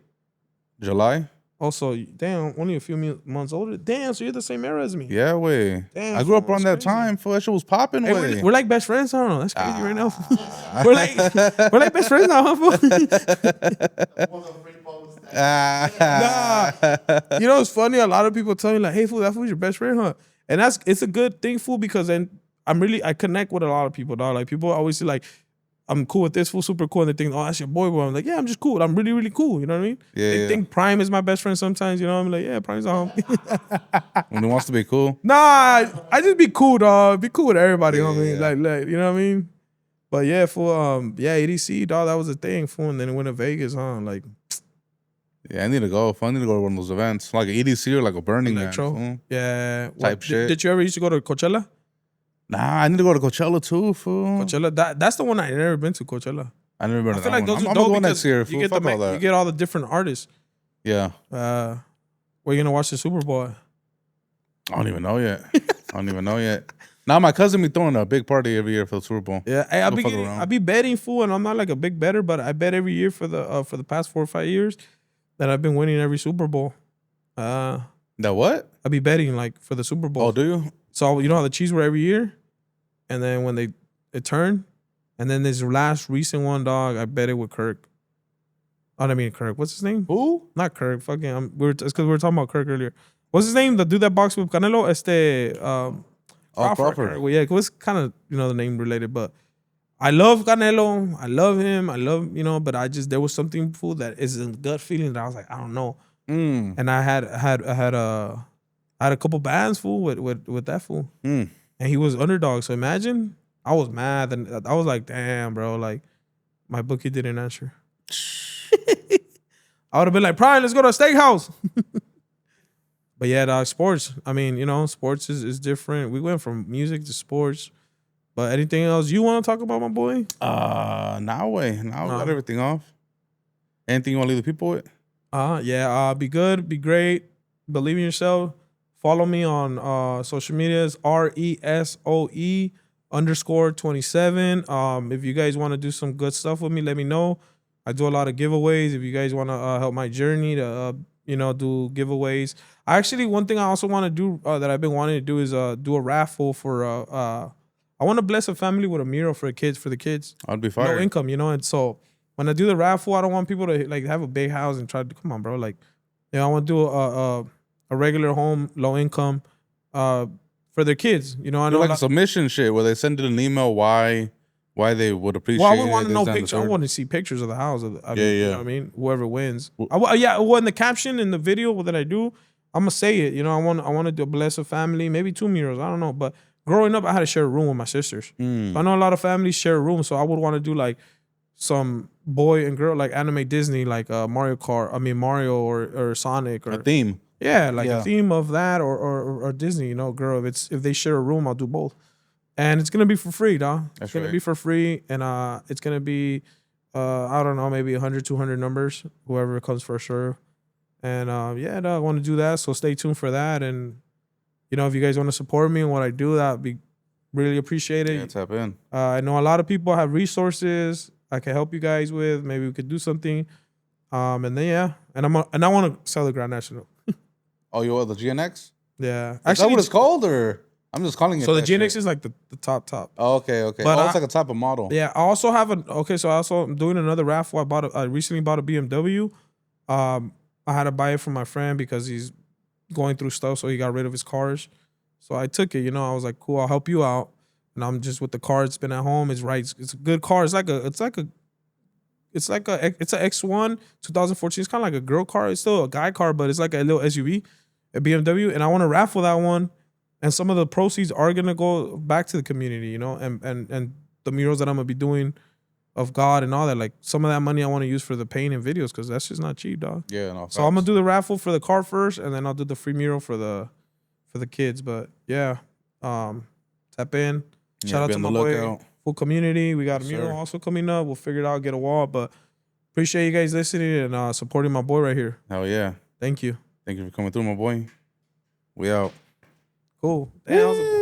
July. Also, damn, only a few months older. Damn, so you're the same era as me. Yeah, way. Damn, I grew up fool, around that that's crazy. time. Fool, that shit was popping. Hey, Way. we're like best friends. I don't know. That's crazy right now. we're like best friends now, huh? Fool? Nah. You know, it's funny. A lot of people tell me like, "Hey, fool, that fool's your best friend, huh?" And it's a good thing, fool, because then I connect with a lot of people, dog. Like people always say like, I'm cool with this fool, super cool, and they think, oh, that's your boy. I'm like, yeah, I'm just cool. I'm really, really cool. You know what I mean? Yeah, They yeah. think Prime is my best friend sometimes. You know what I mean? Like, yeah, Prime's a homie. When he wants to be cool. Nah, I just be cool, dog. Be cool with everybody, homie. Yeah. Like, you know what I mean? But yeah, fool, EDC, dog, that was a thing, fool. And then it went to Vegas, huh? Like, Yeah, I need to go. I need to go to one of those events, like an EDC or like a Burning Man. Electro. Fool. Yeah. Type shit. Did you ever used to go to Coachella? Nah, I need to go to Coachella too, fool. Coachella, that's the one I never been to, Coachella. I never been to I feel that like those one. are I'm dope gonna go because next year. you Fool. get Fuck all that. you get all the different artists. Yeah. Where you gonna watch the Super Bowl? I don't even know yet. Now my cousin be throwing a big party every year for the Super Bowl. Yeah, hey, Go fuck around. I be betting, fool, and I'm not like a big better, but I bet every year for the past 4 or 5 years that I've been winning every Super Bowl. That what? I be betting like for the Super Bowl. Oh, do you? So you know how the Chiefs were every year, and then when it turned, and then this last recent one, dog, I bet it with Kirk. Oh, I mean Kirk. What's his name? Who? Not Kirk. Fucking. It's because we were talking about Kirk earlier. What's his name? The dude that boxed with Canelo. Crawford. Well, yeah, it was kind of the name related, but I love Canelo. I love him. I love but there was something, fool, that is a gut feeling that I was like, I don't know. And I had a couple bands, fool, with that fool, and he was underdog. So imagine, I was mad, and I was like, damn, bro, like my bookie didn't answer. I would have been like, Prime, let's go to a steakhouse. But yeah, dog, sports. I mean, sports is different. We went from music to sports. But anything else you want to talk about, my boy? Now we got everything off. Anything you want to leave the people with? Be good, be great, believe in yourself. Follow me on social medias, RESOE _27. If you guys want to do some good stuff with me, let me know. I do a lot of giveaways. If you guys want to help my journey to do giveaways. One thing I also want to do that I've been wanting to do is do a raffle for I want to bless a family with a mural for the kids. I'd be fine. No income, and so when I do the raffle, I don't want people to like have a big house and try to come on, bro. Like, I want to do a regular home, low income, for their kids. I know like a submission shit where they send it an email why they would appreciate. Well, I would want to know this, pictures. I want to see pictures of the house. You know what I mean? Whoever wins. In the caption in the video that I do, I'm gonna say it. I want to do bless a family, maybe 2 murals. I don't know, but growing up, I had to share a room with my sisters. So I know a lot of families share a room, so I would want to do like some boy and girl, like anime Disney, like Mario or Sonic, or a theme. Yeah, like a theme of that or Disney. Girl, if they share a room, I'll do both. And it's gonna be for free, dog. It's gonna be for free, and it's gonna be I don't know, maybe 100, 200 numbers, whoever comes first serve. And dog, I want to do that, so stay tuned for that. And if you guys want to support me and what I do, that'd be really appreciated. Yeah, tap in. I know a lot of people have resources I can help you guys with. Maybe we could do something. And then and I want to sell the Grand National. Oh, you want the GNX? Yeah, Is that what it's called, or I'm just calling it? So the GNX is like the top. Oh, okay. But it's like a type of model. Yeah, I also have I'm doing another raffle. I recently bought a BMW. I had to buy it from my friend because he's going through stuff, so he got rid of his cars. So I took it. I was like, cool, I'll help you out. And I'm just with the car. It's been at home. It's right. It's a good car. It's an X1 2014. It's kind of like a girl car. It's still a guy car, but it's like a little SUV, a BMW. And I want to raffle that one. And some of the proceeds are gonna go back to the community, and the murals that I'm gonna be doing of God and all that. Like some of that money I want to use for the paint and videos, because that's just not cheap, dog. Yeah, no. So I'm gonna do the raffle for the car first, and then I'll do the free mural for the kids. But tap in. Shout out to my boy, full community. We got a mural also coming up. We'll figure it out, get a wall. But appreciate you guys listening and supporting my boy right here. Hell yeah. Thank you. Thank you for coming through, my boy. We out. Cool. Damn,